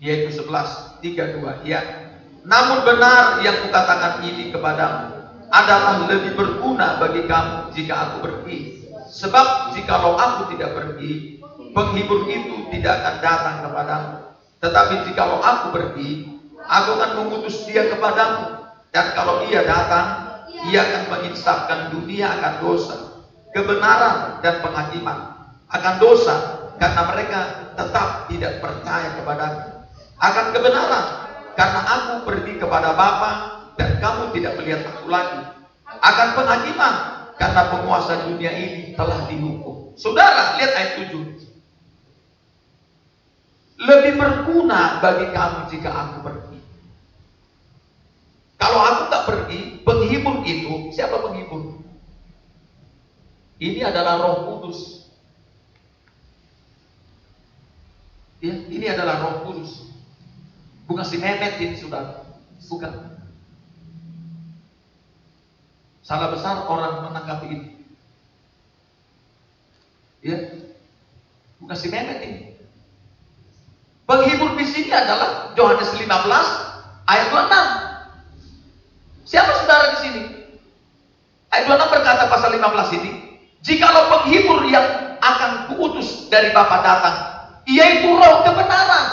yaitu 11, 32. Ya. Namun benar yang kukatakan ini kepadamu adalah lebih berguna bagi kamu jika aku pergi. Sebab jikalau aku tidak pergi, penghibur itu tidak akan datang kepadamu. Tetapi jikalau aku pergi, aku akan mengutus dia kepadamu. Dan kalau ia datang, ia akan menginsafkan dunia akan dosa, kebenaran dan penghakiman. Akan dosa karena mereka tetap tidak percaya kepadaku. Akan kebenaran karena aku pergi kepada Bapa dan kamu tidak melihat aku lagi. Akan penghakiman karena penguasa dunia ini telah dihukum. Saudara, lihat ayat 7. Lebih berguna bagi kamu jika aku pergi. Kalau aku tak pergi, penghibur itu, siapa penghibur? Ini adalah Roh Kudus. Ya, ini adalah Roh Kudus. Bukan si Mehmet ini, saudara. Bukan. Salah besar orang menanggapi ini. Ya, bukan si Mehmet ini. Penghibur di sini adalah Yohanes 15 ayat 26. Siapa saudara di sini? Ayat 26 berkata pasal 15 ini, jikalau penghibur yang akan kuutus dari Bapa datang, yaitu Roh kebenaran.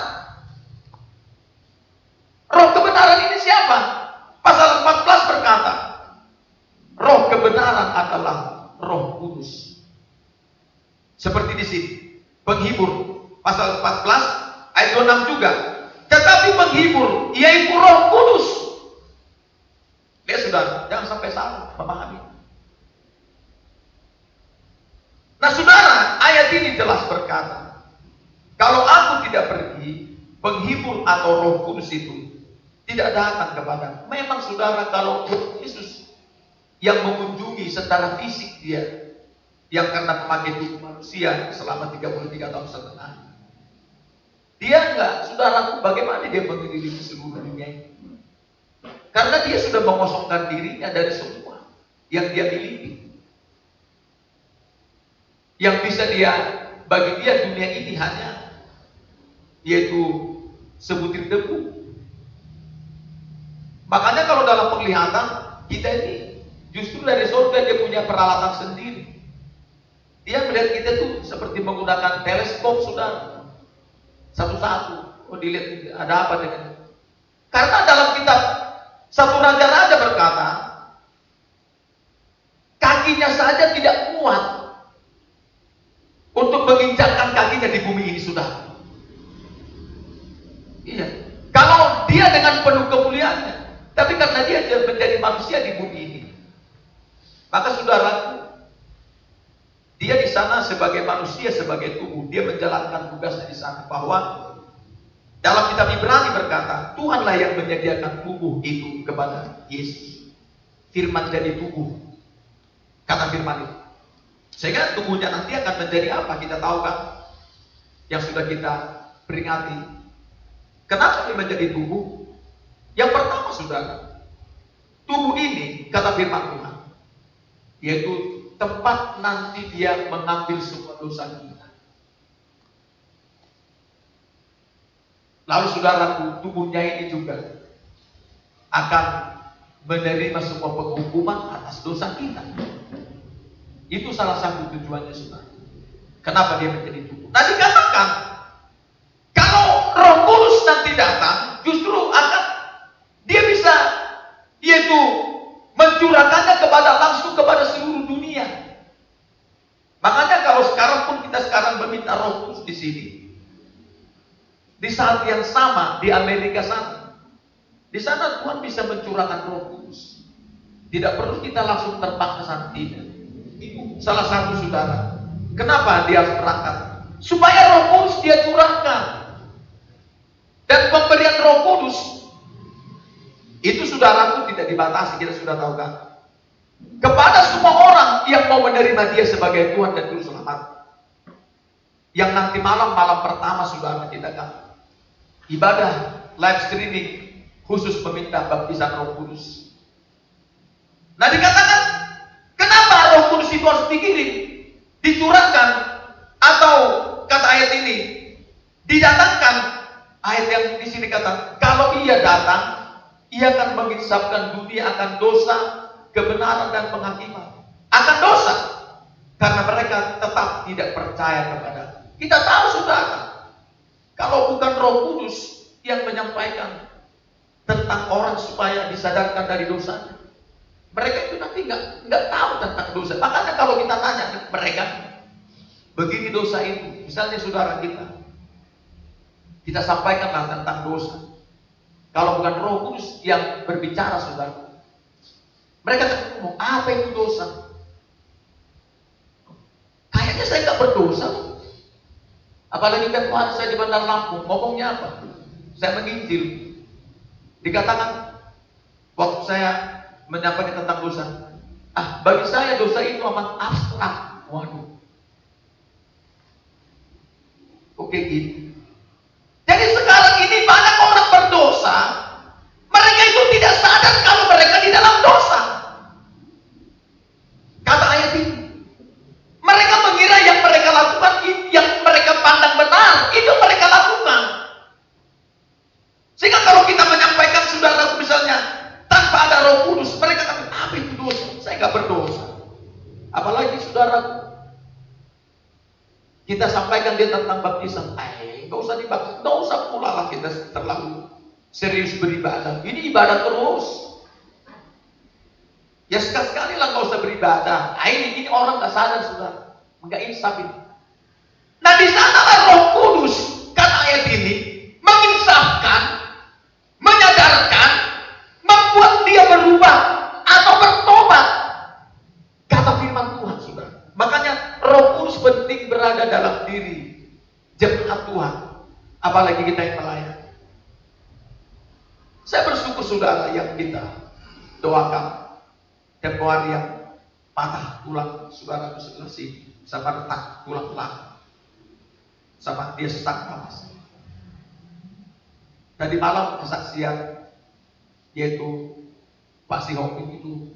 Roh kebenaran ini siapa? Pasal 14 berkata, Roh kebenaran adalah Roh Kudus. Seperti di sini, penghibur pasal 14 ayat 26 juga. Tetapi penghibur yaitu Roh Kudus. Lihat saudara, jangan sampai salah memahami. Nah saudara, ayat ini jelas berkata, kalau aku tidak pergi, penghibur atau Roh Kudus itu tidak datang kepada. Memang saudara, kalau Yesus yang mengunjungi secara fisik dia, yang karena memakai tubuh manusia selama 33 tahun setengah, dia enggak, saudara, bagaimana dia mengelilingi seluruh dunia ini? Karena dia sudah mengosongkan dirinya dari semua yang dia miliki. Yang bisa dia, bagi dia dunia ini hanya yaitu sebutir debu. Makanya kalau dalam penglihatan kita ini justru dari surga dia punya peralatan sendiri. Dia melihat kita tuh seperti menggunakan teleskop, saudara. Satu-satu. Oh, dilihat ada apa dengan. Karena dalam kitab 1 Raja-Raja berkata, kakinya saja tidak kuat untuk menginjakkan kakinya di bumi ini, saudara. Iya. Kalau dia dengan penuh kemuliaannya, tapi karena dia menjadi manusia di bumi ini, maka saudaraku, dia di sana sebagai manusia, sebagai tubuh, dia menjalankan tugasnya di sana. Bahwa dalam kitab Ibrani berkata, Tuhanlah yang menyediakan tubuh itu kepada Yesus. Firman jadi tubuh, kata firman itu. Sehingga tubuhnya nanti akan menjadi apa? Kita tahu kan? Yang sudah kita peringati. Kenapa dia menjadi tubuh? Yang pertama, saudara, tubuh ini, kata firman Tuhan, yaitu tempat nanti dia mengambil semua dosa kita. Lalu saudaraku, tubuhnya ini juga akan menerima semua penghukuman atas dosa kita. Itu salah satu tujuannya, saudara. Kenapa dia menjadi tubuh? Tadi katakan, kalau Roh Kudus nanti datang, justru akan dia bisa yaitu mencurahkannya langsung kepada seluruh dunia. sini. Di saat yang sama di Amerika sana, di sana Tuhan bisa mencurahkan Roh Kudus. Tidak perlu kita langsung terbang ke sana, tidak. Itu salah satu saudara. Kenapa dia harus berangkat? Supaya Roh Kudus dia curahkan. Dan pemberian Roh Kudus itu saudaraku tidak dibatasi, kita sudah tahu kan? Kepada semua orang yang mau menerima dia sebagai Tuhan dan Juru Selamat. Yang nanti malam pertama saudara kita kan ibadah live streaming khusus meminta baptisan Roh Kudus. Nah dikatakan, kenapa Roh Kudus itu harus dikirim, dicurahkan, atau kata ayat ini didatangkan? Ayat yang di sini kata, kalau ia datang, ia akan mengisapkan dunia akan dosa, kebenaran dan penghakiman. Akan dosa, karena mereka tetap tidak percaya kepada. Kita tahu saudara, kalau bukan Roh Kudus yang menyampaikan tentang orang supaya disadarkan dari dosanya, mereka itu nanti nggak tahu tentang dosa. Makanya kalau kita tanya ke mereka, begini dosa itu, misalnya saudara kita sampaikanlah tentang dosa. Kalau bukan Roh Kudus yang berbicara saudara, mereka akan ngomong, apa itu dosa? Kayaknya saya nggak berdosa. Apalagi kan kemarin saya di Bandar Lampung, ngomongnya apa? Saya menginjil. Dikatakan waktu saya menyampaikan tentang dosa, bagi saya dosa itu amat abstrak. Waduh. Oke gitu. Jadi sekarang ini banyak orang berdosa, mereka itu tidak sadar kalau mereka di dalam dosa. Kata ayat ini, mereka mengira yang mereka lakukan, yang mereka pandang benar, itu mereka lakukan. Sehingga kalau kita menyampaikan saudara misalnya tanpa ada Roh Kudus, mereka kata, apa itu dosa? Saya nggak berdosa. Apalagi saudara, kita sampaikan dia tentang baptisan, nggak usah dibaptis, nggak usah pula lah kita terlalu serius beribadah. Ini ibadah terus. Ya sekali-sekali lah nggak usah beribadah. Ini orang nggak sadar saudara, nggak insaf ini. Nah di sanalah Roh Kudus kata ayat ini menginsafkan, menyadarkan, membuat dia berubah atau bertobat. Kata firman Tuhan saudara. Makanya Roh Kudus penting berada dalam diri jemaat Tuhan, apalagi kita yang melayani. Saya bersyukur saudara yang kita doakan tempoh hari yang patah tulang saudara itu sebelah sini, sama retak tulang belakang, sama dia sesak nafas. Tadi malam kesaksian yaitu Pak Sihopin itu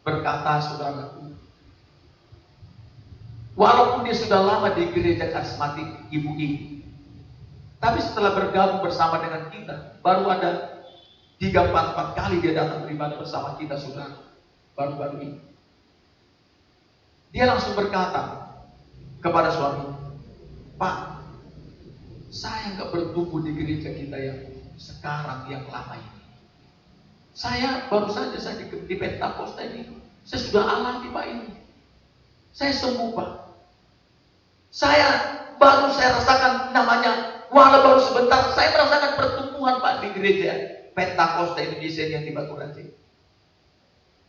berkata saudaraku, walaupun dia sudah lama di gereja karismatik ibu-ibu, tapi setelah bergabung bersama dengan kita, baru ada 3-4 kali dia datang beribadah bersama kita saudara, baru-baru ini. Dia langsung berkata kepada suami, Pak, saya nggak bertumbuh di gereja kita yang sekarang yang lama ini. Saya baru saja di Pentakosta ini, saya sudah alami Pak ini. Saya sembuh Pak. Saya rasakan namanya, walau baru sebentar, saya merasakan pertumbuhan Pak di gereja Pentakosta Indonesia yang di Batu Ranting.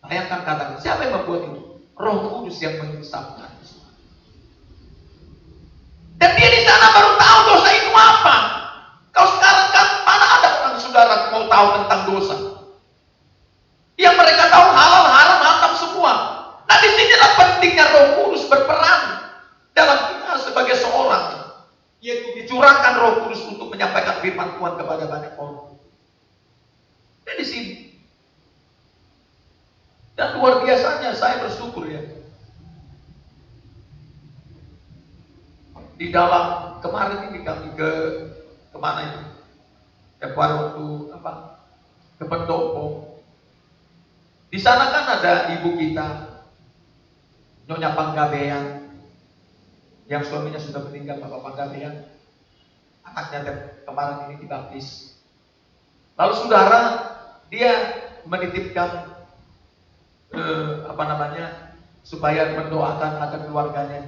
Bayangkan katakan, siapa yang membuat itu? Roh Kudus yang menginsafkan. Dan dia di sana baru tahu dosa itu apa. Kalau sekarang kan mana ada orang saudara mau tahu tentang dosa? Yang mereka tahu halal, haram, hatam semua. Nah di sinilah pentingnya Roh Kudus berperan dalam kita sebagai seorang, yaitu dicurahkan Roh Kudus untuk menyampaikan firman Tuhan kepada banyak orang. Dan di sini, dan luar biasanya saya bersyukur ya. Di dalam kemarin ini kami kemana itu? Waktu ke Pendopo. Di sana kan ada ibu kita, Nyonya Panggabean, yang suaminya sudah meninggal, Bapak Panggabean. Anaknya kemarin ini dibaptis. Lalu saudara, dia menitipkan supaya mendoakan agar keluarganya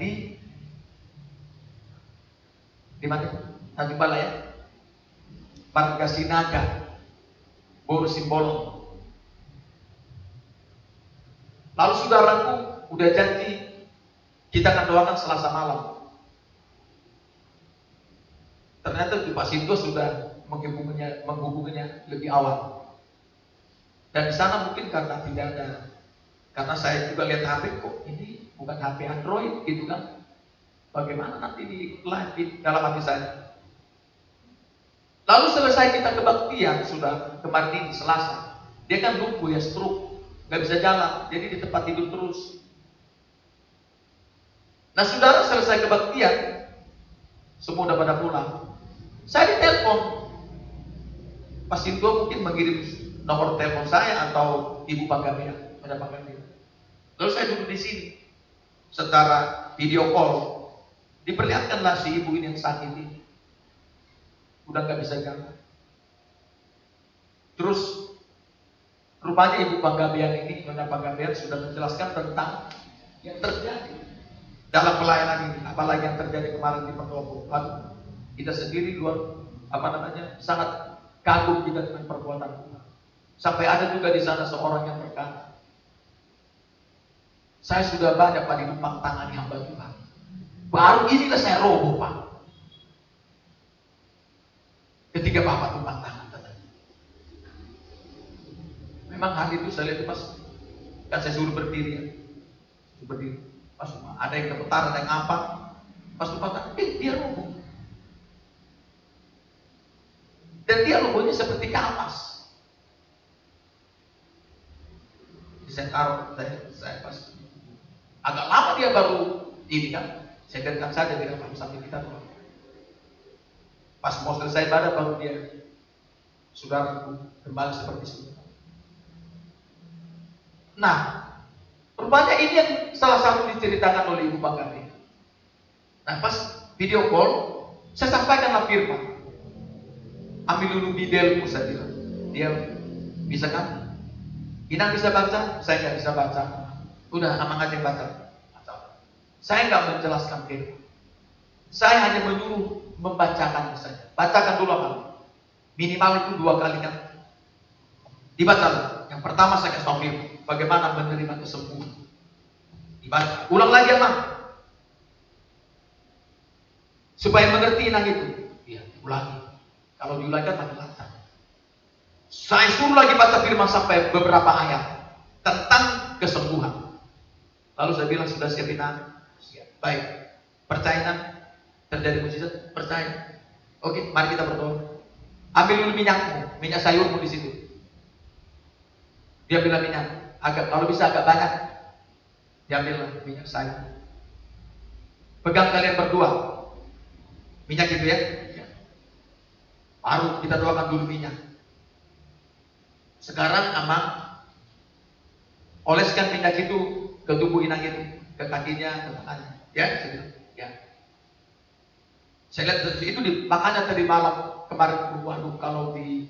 Di mana? Tanjung Balai ya. Marga Sinaga, Boru Simbolon. Lalu saudaraku udah janji kita akan doakan Selasa malam. Ternyata Pak Sinto sudah menghubunginya lebih awal. Dan di sana mungkin karena tidak ada, karena saya juga lihat HP kok ini bukan HP Android gitu kan. Bagaimana nanti di live di dalam hati saya. Lalu selesai kita kebaktian sudah kemarin ini Selasa, dia kan lumpuh ya, stroke, nggak bisa jalan, jadi di tempat tidur terus. Nah saudara selesai kebaktian, semua udah pada pulang. Saya ditelepon, Pak Sinto mungkin mengirim nomor telepon saya atau Ibu Panggamia, ada Panggamia. Lalu saya duduk di sini, secara video call, diperlihatkanlah si ibu ini yang sakit ini, udah nggak bisa jalan. Terus rupanya Ibu Panggabean ini, Nyonya Panggabean sudah menjelaskan tentang yang terjadi dalam pelayanan ini, apalagi yang terjadi kemarin di Pendopo. Kita sendiri sangat kagum kita dengan perbuatan Tuhan. Sampai ada juga di sana seorang yang berkata, saya sudah banyak Pak dinumpang tangani hamba Tuhan. Baru inilah saya roboh Pak. Ketika Bapak tumpang tangan katanya. Memang hari itu saya lihat pas kan saya suruh berdiri ya. Berdiri. Pas ada yang gemetar, ada yang apa. Pas tumpang tangan, dia roboh. Dan dia robohnya seperti kapas. Saya taruh, saya pas agak lama dia baru ini kan. Saya biarkan saja dengan sampai kita tuh. Pas mau selesai ibadah baru dia saudaraku kembali seperti semula. Nah, rupanya ini yang salah satu diceritakan oleh Ibu Panggabean. Nah, pas video call saya sampaikanlah firman. Ambil dulu bidelmu, saya bilang. Dia bisa kan? Inang bisa baca, saya nggak bisa baca. Udah, Amang aja yang baca. Saya nggak menjelaskan firman. Saya hanya menyuruh membacakan saja. Bacakan dulu Amang. Minimal itu 2 kali kan. Dibaca. Yang pertama saya kasih tahu firman. Bagaimana menerima kesembuhan. Dibaca. Ulang lagi Amang. Supaya mengerti Inang itu. Iya, ulangi. Kalau diulangi kan makin lancar. Saya suruh lagi baca firman sampai beberapa ayat tentang kesembuhan. Lalu saya bilang sudah siap Inang? Siap. Baik. Percaya Inang? Terjadi mujizat? Percaya. Oke, mari kita berdoa. Ambil dulu minyakmu, minyak sayurmu di situ. Dia bilang minyak, kalau bisa agak banyak. Diambil minyak sayur. Pegang kalian berdua. Minyak itu ya. Baru kita doakan dulu minyak. Sekarang Amang oleskan minyak itu ke tubuh Inang itu, ke kakinya, ke tangannya. Ya, ya. Saya lihat itu makanya tadi malam kemarin waduh kalau di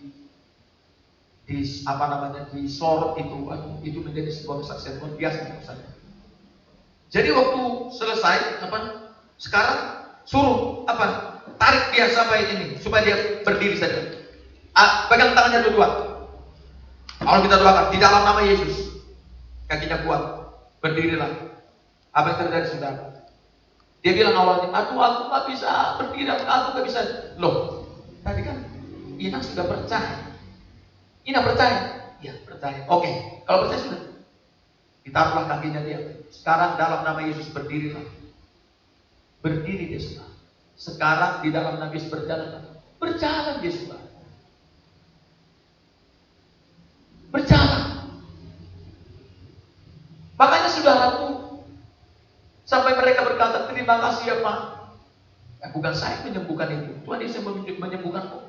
sorot itu menjadi sebuah kesaksian luar biasa menurut saya. Jadi waktu selesai sekarang suruh tarik dia sampai ini supaya dia berdiri saja. Pegang tangannya dua-dua. Kalau kita doakan di dalam nama Yesus, kakinya kuat, berdirilah. Apa yang terjadi saudara? Dia bilang awalnya, aku nggak bisa berdiri, aku nggak bisa. Loh, tadi kan Inang sudah percaya. Inang percaya? Ya percaya. Oke, kalau percaya sudah. Ditaruhlah kakinya dia. Sekarang dalam nama Yesus berdirilah. Berdiri dia sudah. Sekarang di dalam nama Yesus berjalan. Berjalan dia sudah. Berjalan. Makanya saudaraku, sampai mereka berkata, terima kasih ya Pak. Ya, bukan saya menyembuhkan itu. Tuhan Yesus menyembuhkan kok.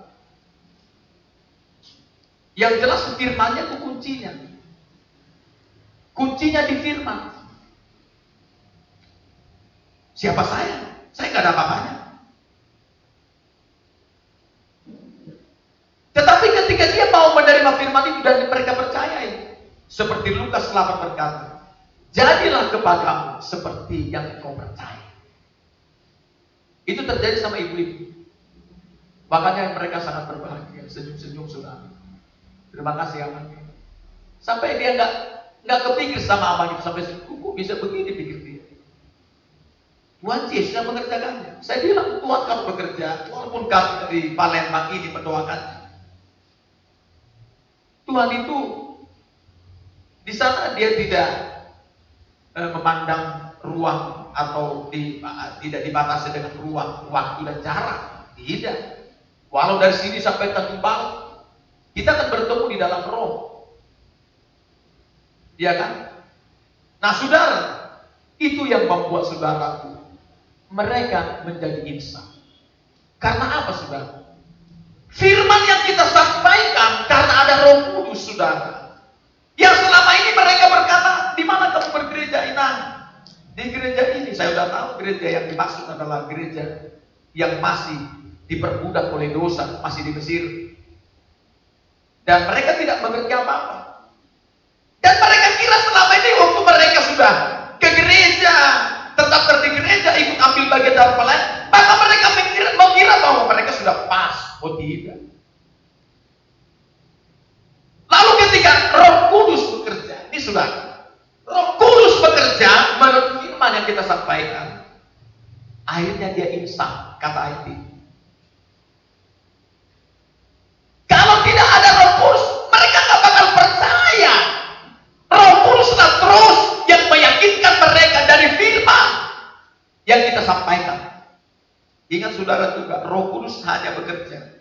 Yang jelas firman-Nya itu kuncinya. Kuncinya di firman. Siapa saya? Saya nggak ada apa-apanya. Tetapi ketika dia mau menerima firman itu dan mereka percaya, seperti Lukas 8 berkata, jadilah kepadamu seperti yang kau percaya. Itu terjadi sama ibu-ibu. Makanya mereka sangat berbahagia, senyum-senyum saudara. Terima kasih aman. Sampai dia nggak kepikir sama aman itu, sampai kok bisa begini pikir dia. Tuhan Yesus yang mengerjakannya. Saya bilang Tuhan kalau bekerja, walaupun kami dari Palembang ini mendoakan, Tuhan itu di sana dia tidak memandang ruang atau tidak dibatasi dengan ruang, waktu dan jarak. Tidak. Walau dari sini sampai Tanjung Balai, kita akan bertemu di dalam roh. Iya kan? Nah saudara, itu yang membuat saudaraku mereka menjadi insan. Karena apa saudara? Firman yang kita sampaikan karena ada Roh Kudus saudara. Yang selama ini mereka berkata, di mana kamu bergereja Inang? Di gereja ini. Saya sudah tahu gereja yang dimaksud adalah gereja yang masih diperbudak oleh dosa, masih di Mesir. Dan mereka tidak mengerti apa-apa. Dan mereka kira selama ini waktu mereka sudah ke gereja, tetap di gereja, ikut ambil bagian dalam pelayanan, maka mereka mengira bahwa mereka sudah pas. Oh tidak. Lalu ketika Roh Kudus bekerja, ini sudah Roh Kudus bekerja menurut firman yang kita sampaikan, akhirnya dia insan, kata ayat ini. Kalau tidak ada Roh Kudus, mereka nggak bakal percaya. Roh Kuduslah terus yang meyakinkan mereka dari firman yang kita sampaikan. Ingat saudara juga, Roh Kudus hanya bekerja.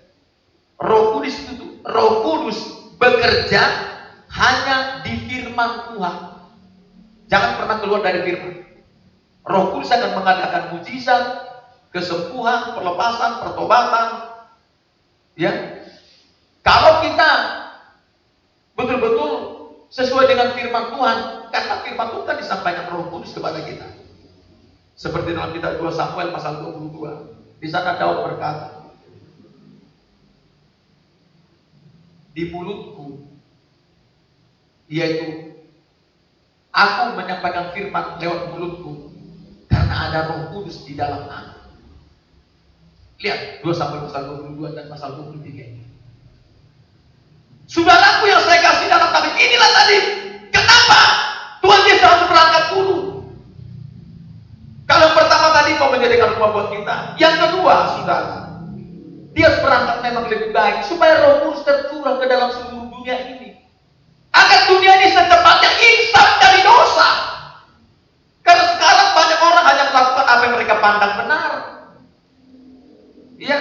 Roh Kudus bekerja hanya di firman Tuhan. Jangan pernah keluar dari firman. Roh Kudus akan mengadakan mujizat, kesembuhan, pelepasan, pertobatan. Ya. Kalau kita betul-betul sesuai dengan firman Tuhan, karena firman Tuhan kan disampaikan Roh Kudus kepada kita. Seperti dalam kitab 2 Samuel pasal 22. Di sana Daud berkata, di mulutku, yaitu aku menyampaikan firman lewat mulutku, karena ada Roh Kudus di dalam aku. Lihat 2 Samuel pasal 22 dan pasal 23 ini. Saudaraku yang saya kasih dalam tabir, inilah tadi kenapa Tuhan Yesus harus berangkat dulu. Kalau pertama tadi mau menjadikan rumah buat kita, yang kedua saudara, dia harus berangkat memang lebih baik supaya Roh Kudus tercurah ke dalam seluruh dunia ini, agar dunia ini secepatnya insaf dari dosa. Karena sekarang banyak orang hanya melakukan apa yang mereka pandang benar. Iya.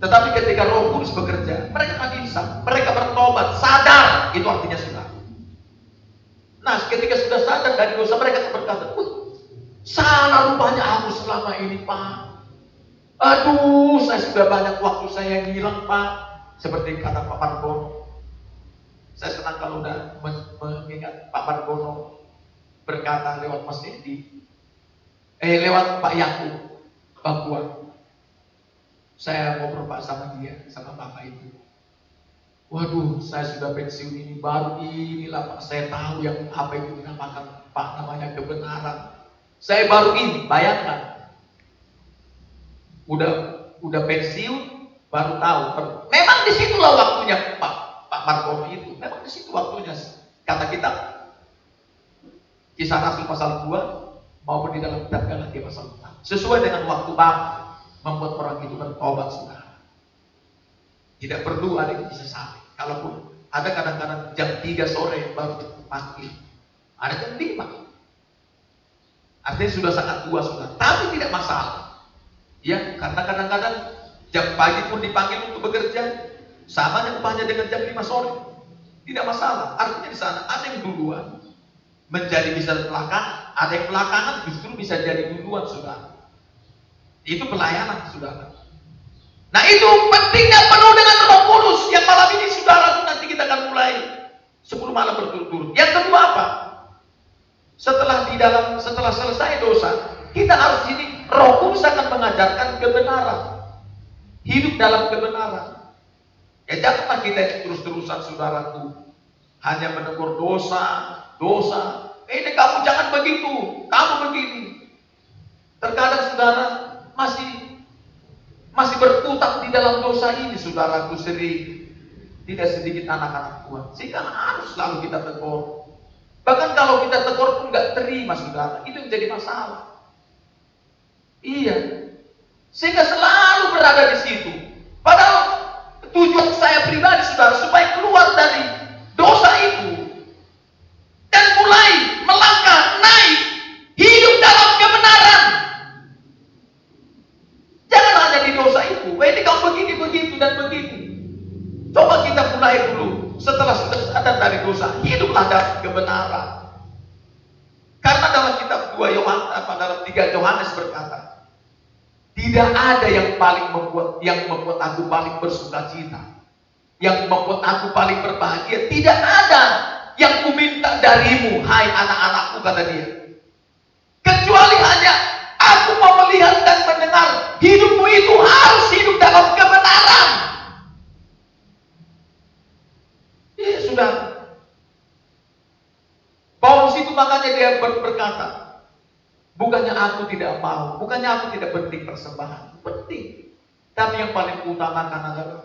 Tetapi ketika Roh Kudus bekerja, mereka akan insaf, mereka bertobat, sadar, itu artinya sudah. Nah, ketika sudah sadar dari dosa, mereka akan berkata, salah rupanya aku selama ini, Pak. Aduh, saya sudah banyak waktu saya yang hilang, Pak. Seperti kata Pak Margono. Saya senang kalau udah mengingat Pak Margono berkata lewat Mas Edi, lewat Pak Yakub, Papua. Saya ngobrol Pak sama dia, sama Bapak itu. Waduh, saya sudah pensiun ini, baru inilah Pak, saya tahu yang apa itu dinamakan Pak, namanya kebenaran. Saya baru ini, bayangkan. Udah pensiun, baru tahu. Memang disitulah waktunya Pak Margono itu. Memang disitu waktunya. Kata kita, Kisah Rasul pasal 2 maupun di dalam kitab Galatia pasal 4. Sesuai dengan waktu Bapak membuat orang itu bertobat, saudara. Tidak perlu ada yang disesali. Kalaupun ada kadang-kadang jam 3 sore baru panggil, ada jam 5. Artinya sudah sangat tua sudah, tapi tidak masalah. Ya, karena kadang-kadang jam pagi pun dipanggil untuk bekerja, sama upahnya dengan jam 5 sore. Tidak masalah. Artinya di sana ada yang duluan menjadi bisa belakangan, ada yang belakangan justru bisa jadi duluan, saudara. Itu pelayanan, saudara. Nah itu pentingnya penuh dengan Roh Kudus yang malam ini, saudara, nanti kita akan mulai 10 malam berturut-turut. Yang kedua apa? Setelah selesai dosa, kita harus ini Roh Kudus akan mengajarkan kebenaran, hidup dalam kebenaran. Ya janganlah kita terus-terusan, saudaraku, hanya menegur dosa. Ini kamu jangan begitu, kamu begini. Terkadang saudara, masih berkutat di dalam dosa ini, saudaraku, sering. Tidak sedikit anak-anak Tuhan. Sehingga harus selalu kita tegur. Bahkan kalau kita tegur pun nggak terima, saudara. Itu menjadi masalah. Iya. Sehingga selalu berada di situ. Padahal tujuan saya pribadi, saudara, supaya keluar dari dosa itu. Dan mulai melangkah naik. Hidup dalam kebenaran. Jangan hanya di dosa itu. Ini kau begini, begitu, dan begitu. Coba kita mulai dulu. Setelah sudah sadar dari dosa, hiduplah dalam kebenaran. Karena dalam kitab 2 Yohanes, dalam 3 Yohanes berkata, tidak ada yang membuat aku paling bersukacita, yang membuat aku paling berbahagia. Tidak ada yang kuminta darimu, hai anak-anakku, kata dia, kecuali hanya aku mau melihat dan mendengar hidupmu itu harus hidup dalam kebenaran. Iya, sudah. Paulus itu makanya dia berkata, bukannya aku tidak mau, bukannya aku tidak penting persembahan, penting. Tapi yang paling utamakan adalah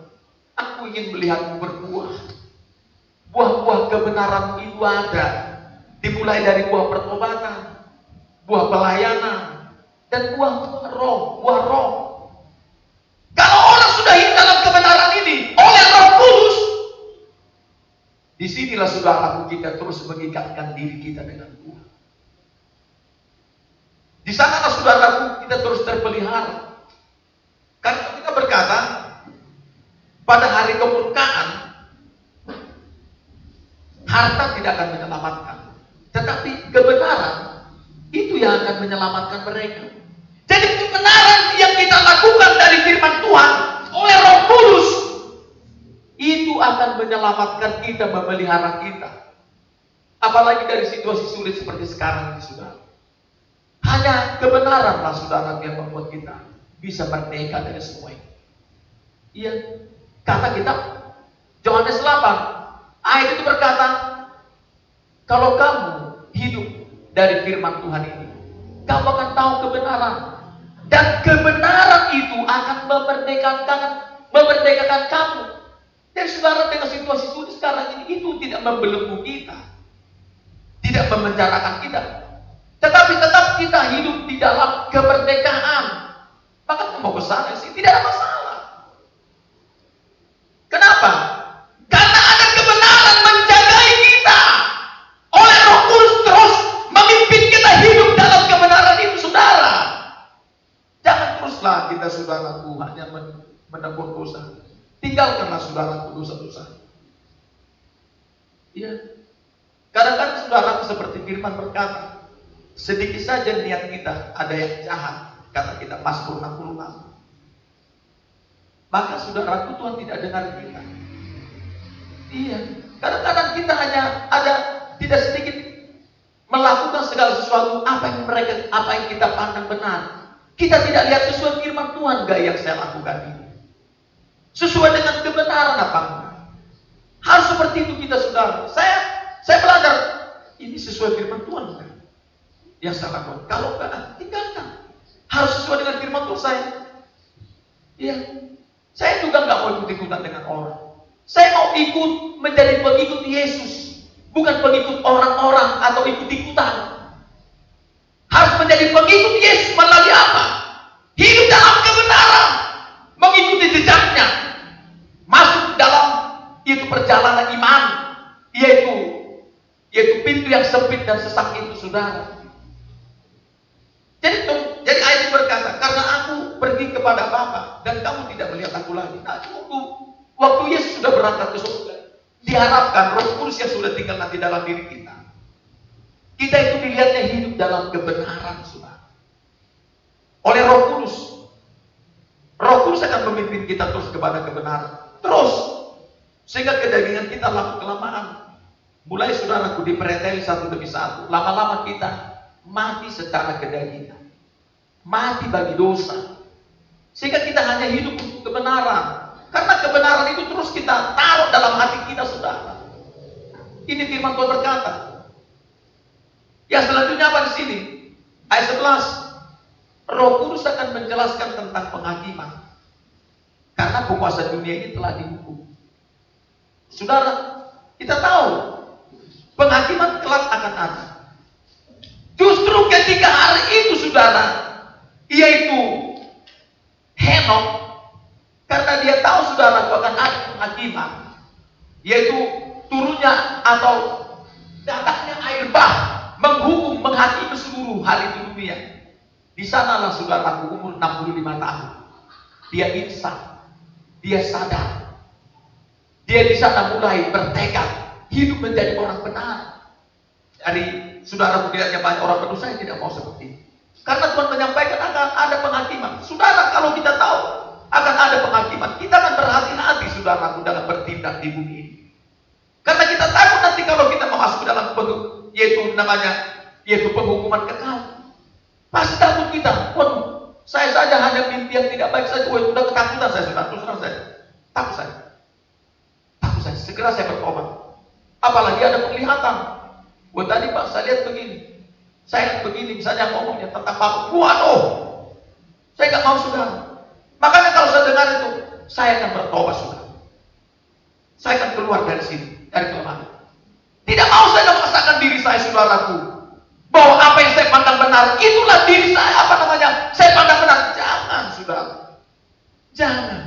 aku ingin melihatmu berbuah. Buah-buah kebenaran itu ada. Dimulai dari buah pertobatan, buah pelayanan, dan buah roh, buah roh. Kalau orang sudah hidup dalam kebenaran ini oleh Roh Kudus, disinilah saudaraku kita terus mengikatkan diri kita dengan Tuhan. Di sanalah saudaraku kita terus terpelihara. Karena kita berkata, pada hari kemurkaan, harta tidak akan menyelamatkan. Tetapi kebenaran, itu yang akan menyelamatkan mereka. Jadi kebenaran yang kita lakukan dari firman Tuhan, oleh Roh Kudus, itu akan menyelamatkan kita, memelihara kita. Apalagi dari situasi sulit seperti sekarang ini, saudara. Hanya kebenaranlah, saudara, yang membuat kita bisa merdeka dari semua ini. Iya, kata kita Yohanes 8 ayat itu berkata, kalau kamu hidup dari firman Tuhan ini, kamu akan tahu kebenaran, dan kebenaran itu akan memerdekakan kamu. Dan saudara, dengan situasi sulit sekarang ini, itu tidak membelenggu kita, tidak memenjarakan kita, tetapi tetap kita hidup di dalam kemerdekaan. Maka mau ke sana sih tidak ada masalah. Kenapa? Karena ada kebenaran menjagai kita. Oleh Roh Kudus terus memimpin kita hidup dalam kebenaran itu, saudara. Jangan teruslah kita, saudaraku, hanya menegur dosa. Tinggalkanlah, saudaraku, dosa-dosa. Iya. Kadang-kadang saudaraku seperti firman berkata, sedikit saja niat kita ada yang jahat, kata kita Mazmur 66. Maka saudaraku, Tuhan tidak dengar kita. Iya. Kadang-kadang kita hanya ada tidak sedikit melakukan segala sesuatu apa yang kita pandang benar. Kita tidak lihat sesuai firman Tuhan, gak yang saya lakukan ini sesuai dengan kebenaran apa enggak. Harus seperti itu kita, saudara. Saya belajar ini sesuai firman Tuhan enggak yang saya lakukan. Kalau enggak, tinggalkan. Harus sesuai dengan firman Tuhan saya. Iya. Saya juga enggak mau ikut-ikutan dengan orang. Saya mau ikut menjadi pengikut Yesus, bukan pengikut orang-orang atau ikut-ikutan. Harus menjadi pengikut Yesus melalui apa? Hidup dalam kebenaran, mengikuti jejaknya, masuk dalam itu perjalanan iman, yaitu pintu yang sempit dan sesak itu, saudara. Jadi ayat ini berkata, karena aku pergi kepada Bapa dan kamu tidak melihat aku lagi. Nah, waktu Yesus sudah berangkat ke surga, diharapkan Roh Kudus yang sudah tinggal nanti dalam diri kita. Kita itu dilihatnya hidup dalam kebenaran, saudara. Oleh Roh Kudus. Roh Kudus akan memimpin kita terus kepada kebenaran. Terus. Sehingga kedagingan kita lama-kelamaan mulai, saudaraku, dipreteli satu demi satu. Lama-lama kita mati secara kedagingan. Mati bagi dosa. Sehingga kita hanya hidup untuk kebenaran. Karena kebenaran itu terus kita taruh dalam hati kita, saudara. Ini firman Tuhan berkata. Yang selanjutnya apa di sini? Ayat 11. Roh Kudus akan menjelaskan tentang penghakiman. penguasa dunia ini telah dihukum. Saudara, kita tahu penghakiman kelak akan ada. Justru ketika hari itu, saudara, yaitu Henok, karena dia tahu, saudara, akan ada penghakiman, yaitu turunnya atau datangnya air bah menghukum, menghakimi seluruh hal itu dunia. Di sanalah, saudara, umur 65 tahun. Dia insaf, dia sadar, dia di sana mulai bertekad hidup menjadi orang benar. Dari saudara melihatnya banyak orang berdosa, saya tidak mau seperti itu. Karena Tuhan menyampaikan akan ada penghakiman. Saudara, kalau kita tahu akan ada penghakiman, kita akan berhati-hati, saudaraku, dalam bertindak di bumi ini. Karena kita takut nanti kalau kita masuk dalam yaitu penghukuman kekal. Pasti takut kita. Waduh, saya saja hanya mimpi yang tidak baik saja. Wah, sudah ketakutan saya, saudara. Terus terang saya takut saya. Takut saya. Segera saya bertobat. Apalagi ada penglihatan. Wah, tadi Pak, saya lihat begini. Saya lihat begini, misalnya ngomongnya tentang Pak. Waduh, saya nggak mau, saudara. Makanya kalau saya dengar itu, saya akan bertobat, saudara. Saya akan keluar dari sini, dari kelemahan. Tidak mau saya memaksakan diri saya, saudaraku, bahwa apa yang saya pandang benar, itulah diri saya, saya pandang benar. Jangan, saudara. Jangan.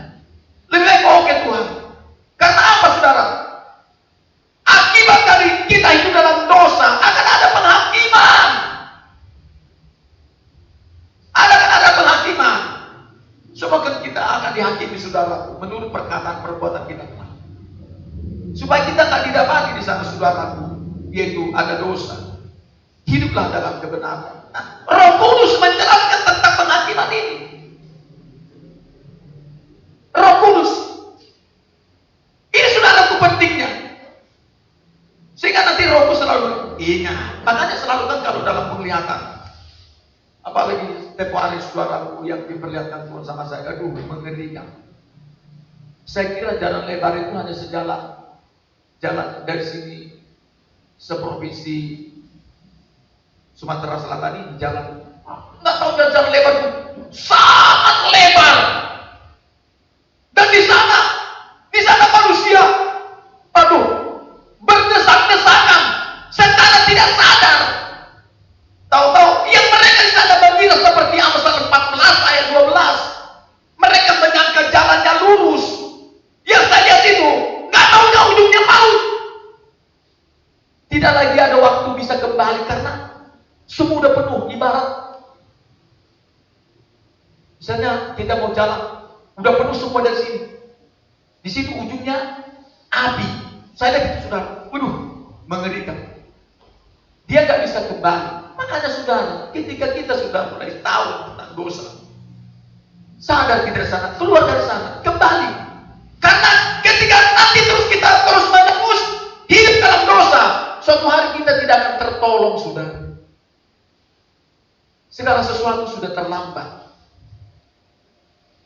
Lebih baik oke Tuhan. Karena apa, saudara? Akibat dari kita hidup dalam dosa, akan ada penghakiman. Akan ada penghakiman. Sebab kita akan dihakimi, saudaraku, menurut perkataan perbuatan kita. Supaya kita tak didapati di sana, saudaraku, yaitu ada dosa. Hiduplah dalam kebenaran. Nah, Roh Kudus menjelaskan tentang penghakiman ini. Roh Kudus. Ini, saudaraku, pentingnya. Sehingga nanti Roh Kudus selalu ingat. Makanya selalu kan kalau dalam penglihatan, apalagi tempoh hari, saudaraku, yang diperlihatkan Tuhan sama saya, aduh, mengerikan. Saya kira jalan lebar itu hanya sejalan. Jalan dari sini seprovinsi Sumatera Selatan ini jalan, nggak tahu jalan lebar itu sangat lebar. Dan di sana manusia, aduh, berdesak-desakan secara tidak sadar. Tahu-tahu yang mereka di sana berkira seperti Amsal 14 ayat 12. Mereka menyangka jalannya lurus. Yang saya lihat itu nggak tahunya ujungnya maut. Tidak lagi ada waktu bisa kembali karena semua udah penuh. Ibarat misalnya kita mau jalan, udah penuh semua dari sini. Di situ ujungnya api. Saya lihat itu, saudara. Waduh, mengerikan. Dia nggak bisa kembali. Makanya, saudara, ketika kita sudah mulai tahu tentang dosa, sadar kita dari sana, keluar dari sana, kembali. Karena ketika nanti kita terus menerus hidup dalam dosa, suatu hari kita tidak akan tertolong, saudara. Segala sesuatu sudah terlambat.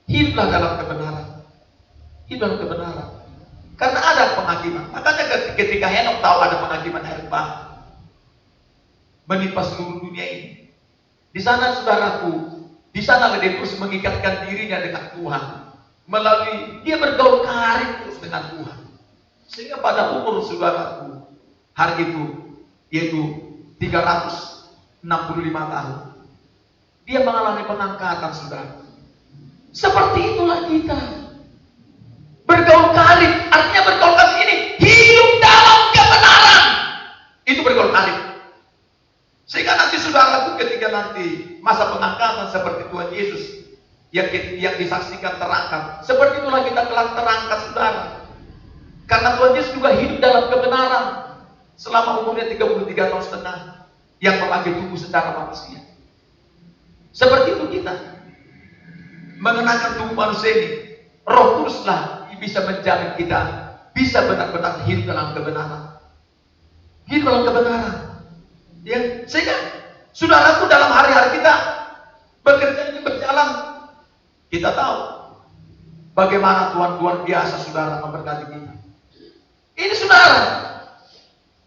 Hiduplah dalam kebenaran. Hidup dalam kebenaran. Karena ada penghakiman. Makanya ketika Henok tahu ada penghakiman air bah menimpa seluruh dunia ini. Di sana, saudaraku, di sana dia terus mengikatkan dirinya dengan Tuhan. Melalui dia bergaul karib terus dengan Tuhan. Sehingga pada umur, saudaraku, hari itu, yaitu 365 tahun, dia mengalami pengangkatan, saudara. Seperti itulah kita. Bergaul karib, artinya bergaul karib ini hidup dalam kebenaran. Itu bergaul karib. Sehingga nanti, saudaraku, ketika nanti masa pengangkatan seperti Tuhan Yesus yang disaksikan terangkat, seperti itulah kita telah terangkat, saudara. Karena Tuhan Yesus juga hidup dalam kebenaran selama umurnya 33 tahun setengah yang memakai tubuh secara manusia. Seperti itu kita mengenakan tubuh manusia ini. Roh Kuduslah bisa menjamin kita bisa benar-benar hidup dalam kebenaran. Hidup dalam kebenaran. Ya, sehingga saudaraku, dalam hari-hari kita bekerja ini berjalan, kita tahu bagaimana Tuhan luar biasa, saudara, memberkati kita. Ini, saudara,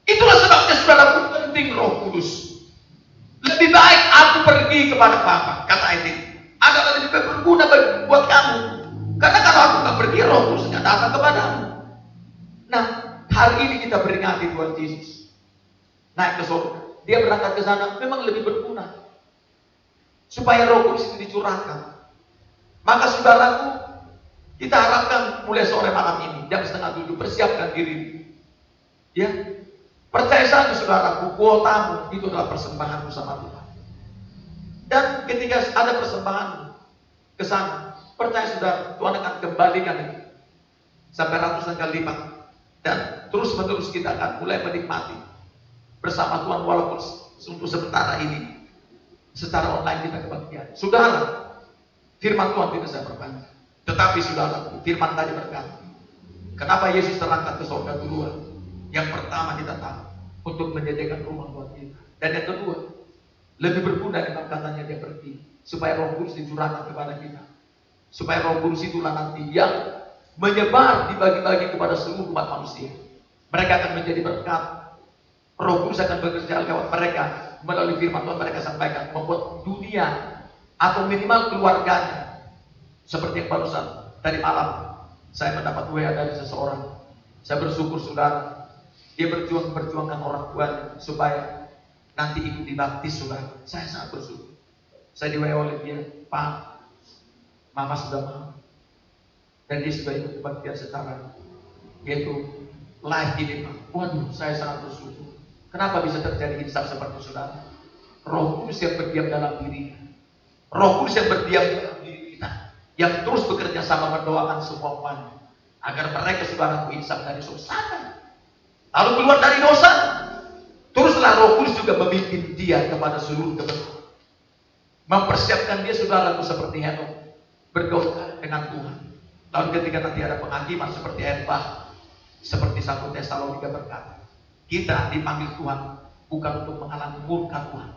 itulah sebabnya, saudaraku, penting Roh Kudus. Lebih baik aku pergi kepada Bapa, kata ayat ini, adalah lebih berguna buat kamu Karena kalau aku nggak pergi, Roh Kudus nggak datang kepadamu. Nah, hari ini kita peringati Tuhan Yesus naik ke surga. Dia berangkat ke sana memang lebih berguna supaya Roh Kudus itu dicurahkan. Maka saudaraku, kita harapkan mulai sore malam ini jam 6:30 persiapkan diri. Ya, percaya saja saudaraku, kuotamu itu adalah persembahanmu sama Tuhan. Dan ketika ada persembahan ke sana, percaya saudara, Tuhan akan kembalikan itu sampai ratusan kali lipat. Dan terus menerus kita akan mulai menikmati bersama Tuhan walaupun untuk sementara ini secara online kita kebahagiaan. Saudara, firman Tuhan tidak saya perpanjang. Tetapi saudara, firman tadi berkata, kenapa Yesus terangkat ke surga duluan? Yang pertama kita tahu, untuk menyediakan rumah buat kita. Dan yang kedua, lebih berguna dengan katanya dia pergi, supaya Roh Kudus dicurahkan kepada kita. Supaya Roh Kudus itulah nanti yang menyebar, dibagi-bagi kepada seluruh umat manusia. Mereka akan menjadi berkat. Roh Kudus akan bekerja lewat mereka, melalui firman Tuhan mereka sampaikan, membuat dunia atau minimal keluarganya. Seperti yang barusan tadi malam saya mendapat WA dari seseorang. Saya bersyukur saudara, dia berjuangkan orang tuanya supaya nanti ikut dibaptis saudara. Saya sangat bersyukur. Saya di WA oleh dia, Pak, Mama sudah mau. Dan dia sudah ikut kebaktian secara yaitu live ini Pak. Waduh, saya sangat bersyukur. Kenapa bisa terjadi insaf seperti saudara? Roh Kudus yang berdiam dalam diri. Roh Kudus yang berdiam dalam diri kita, yang terus bekerja sama mendoakan semua umatnya agar mereka saudaraku insaf dari dosa. Lalu keluar dari dosa, teruslah Roh Kudus juga memimpin dia kepada seluruh kebenaran. Mempersiapkan dia saudaraku seperti Henok bergaul dengan Tuhan. Lalu ketika nanti ada penghakiman seperti Eva, seperti 1 Tesalonika berkata, kita dipanggil Tuhan bukan untuk mengalami murka Tuhan,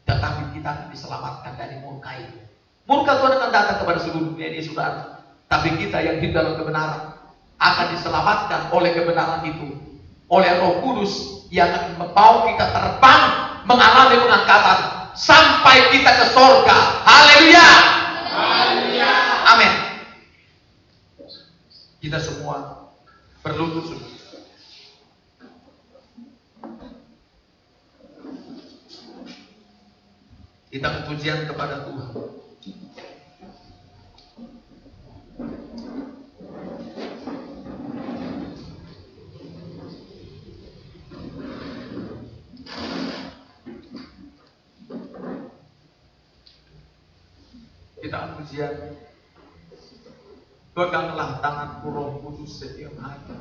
tetapi kita akan diselamatkan dari murka itu. Murka Tuhan akan datang kepada seluruh dunia ini saudara, tapi kita yang di dalam kebenaran akan diselamatkan oleh kebenaran itu, oleh Roh Kudus yang akan membawa kita terbang mengalami pengangkatan sampai kita ke surga. Haleluya. Haleluya. Amin. Kita semua berlutut saudara. Kita pujian kepada Tuhan. Kita pujian. Peganglah tanganku Roh Kudus setiap hari.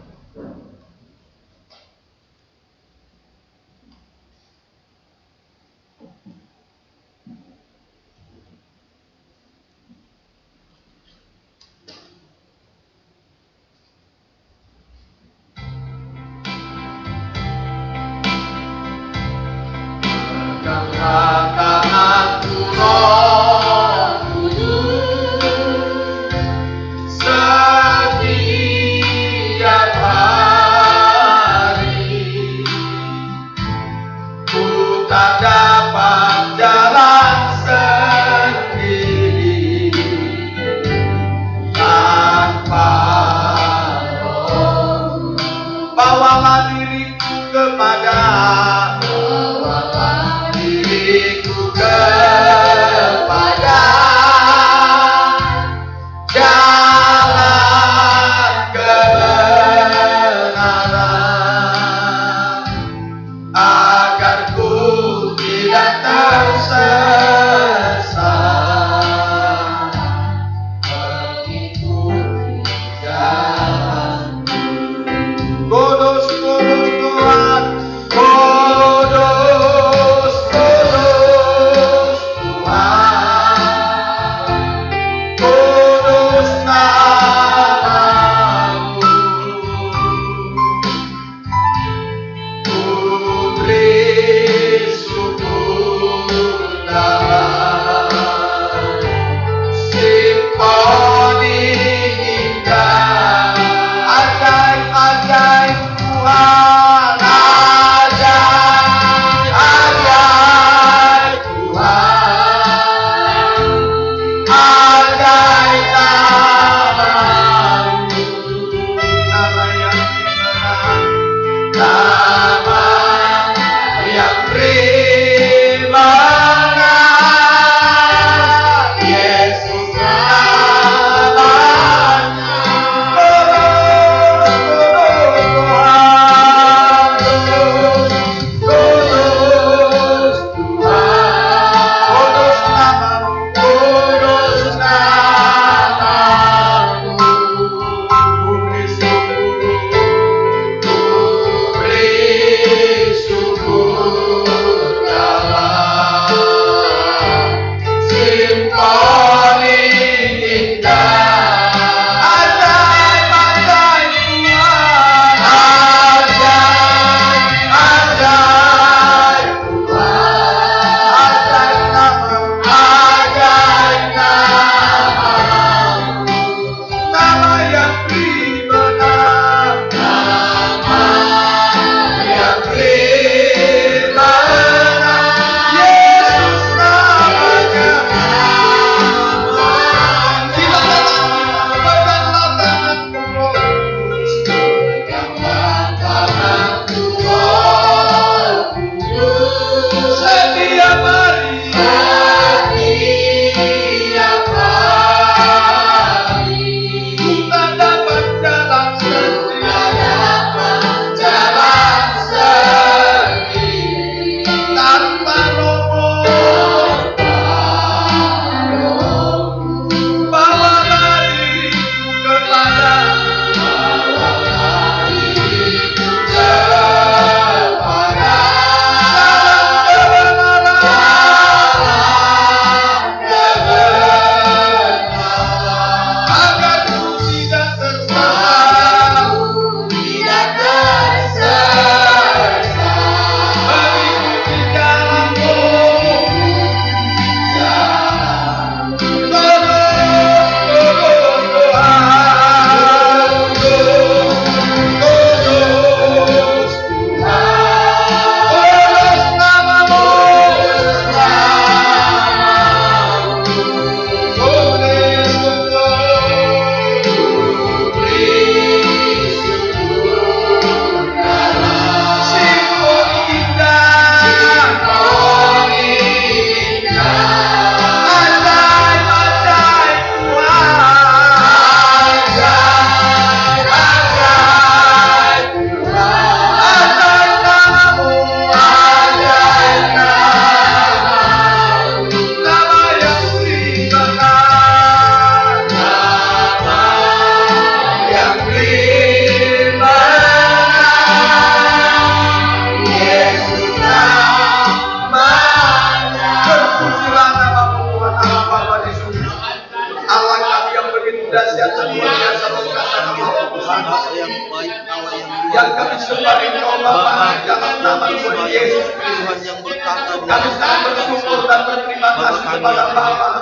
yang kami sembah Engkau Bapa dalam nama Tuhan Yesus Tuhan yang berkata di kami sangat bersyukur dan berterima kasih kepada Bapa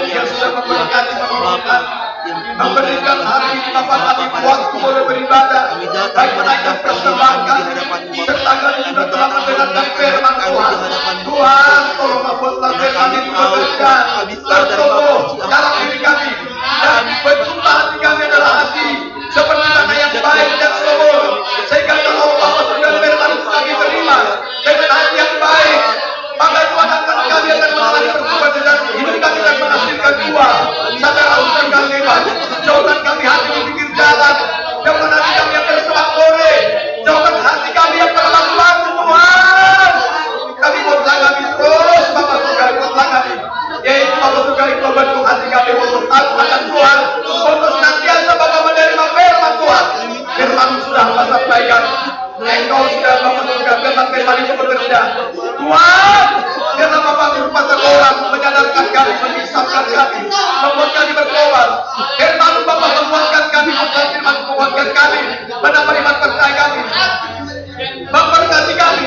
yang sudah memberkati menolong kami, memberikan hari ini Bapa kami waktu boleh beribadah, baik menaikkan persembahan kami, serta kami juga telah mendengarkan firman Tuhan. Tuhan, tolong membuatlah firman itu bekerja, bertumbuh dalam diri kami, dan berjumpa hati kami adalah hati seperti tanah yang baik dan subur, sehingga kalau Bapa sudah firman itu kami terima dengan hati yang baik, maka Tuhan kami akan mengalami pertumbuhan dan hidup kami akan menghasilkan buah. Sadar urusan kami lebar, jauhkan kami hati di pinggir jalan, jauhkan hati kami yang tersemak sore, jauhkan hati kami yang berlaku-laku Tuhan. Kami buatlah kami terus Bapak Tuhan, buatlah kami, yaitu Bapak Tuhan Engkau bentuk hati kami untuk tahu akan Tuhan, untuk senantiasa Bapak menerima firman Tuhan. Firman sudah Bapak sampaikan, Engkau sudah Bapak Tuhan firman itu bekerja. Tuhan, biarlah Bapak berupa terorang menyadarkan kami, mengisapkan kami, membuat kami bertobat. Firman Bapak menguatkan kami, membuat firman menguatkan kami, menambah iman percaya kami, memberkati kami,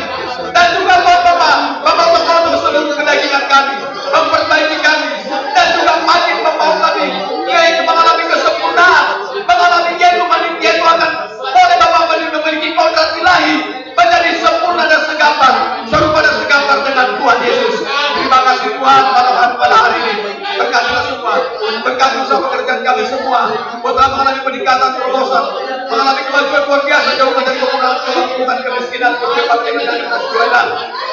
dan juga Bapak memotong seluruh kedagingan kami, memperbaiki kami, dan juga makin membawa kami yaitu mengalami kesempurnaan, mengalami yaitu akan boleh Bapak memiliki kodrat ilahi, menjadi sempurna dan segambar, serupa dan segambar dengan Tuhan Yesus. Terima kasih Tuhan pada hari ini. Berkatilah semua, berkati usaha pekerjaan kami semua, buatlah mengalami peningkatan terobosan, mengalami kemajuan luar biasa, jauhkan dari kekurangan, kebangkrutan, kemiskinan, kecepatan dan kesulitan.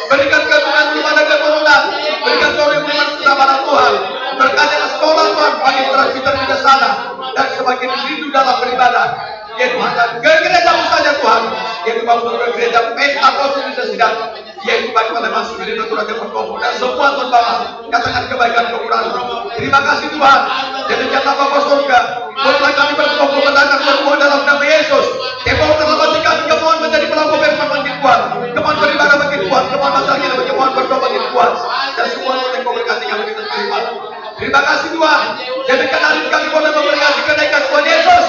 Berikan keturunan kepada keturunan, berikan sore beriman kepada Tuhan. Berkatilah sekolah Tuhan bagi kita tidak sana dan semakin rindu dalam beribadah. Ya Tuhan, dan ke gerejamu saja Tuhan, yaitu Bapak ke gereja Pentakosta Indonesia Sidang, yaitu bagi pada masuk di dalam Tuhan yang berkumpul dan semua Tuhan Bapa katakan kebaikan kekurangan. Terima kasih Tuhan. Jadi jangan Bapak surga, buatlah kami berkumpul mendengar semua dalam nama Yesus. Kemauan dalam hati kami, kemauan menjadi pelaku firman bagi Tuhan, kemauan beribadah bagi Tuhan, kemauan masalahnya bagi Tuhan, berdoa bagi Tuhan, dan semua yang kau berkati kami kita terima. Terima kasih Tuhan. Jadikan hari kami boleh memberkati kenaikan Tuhan Yesus.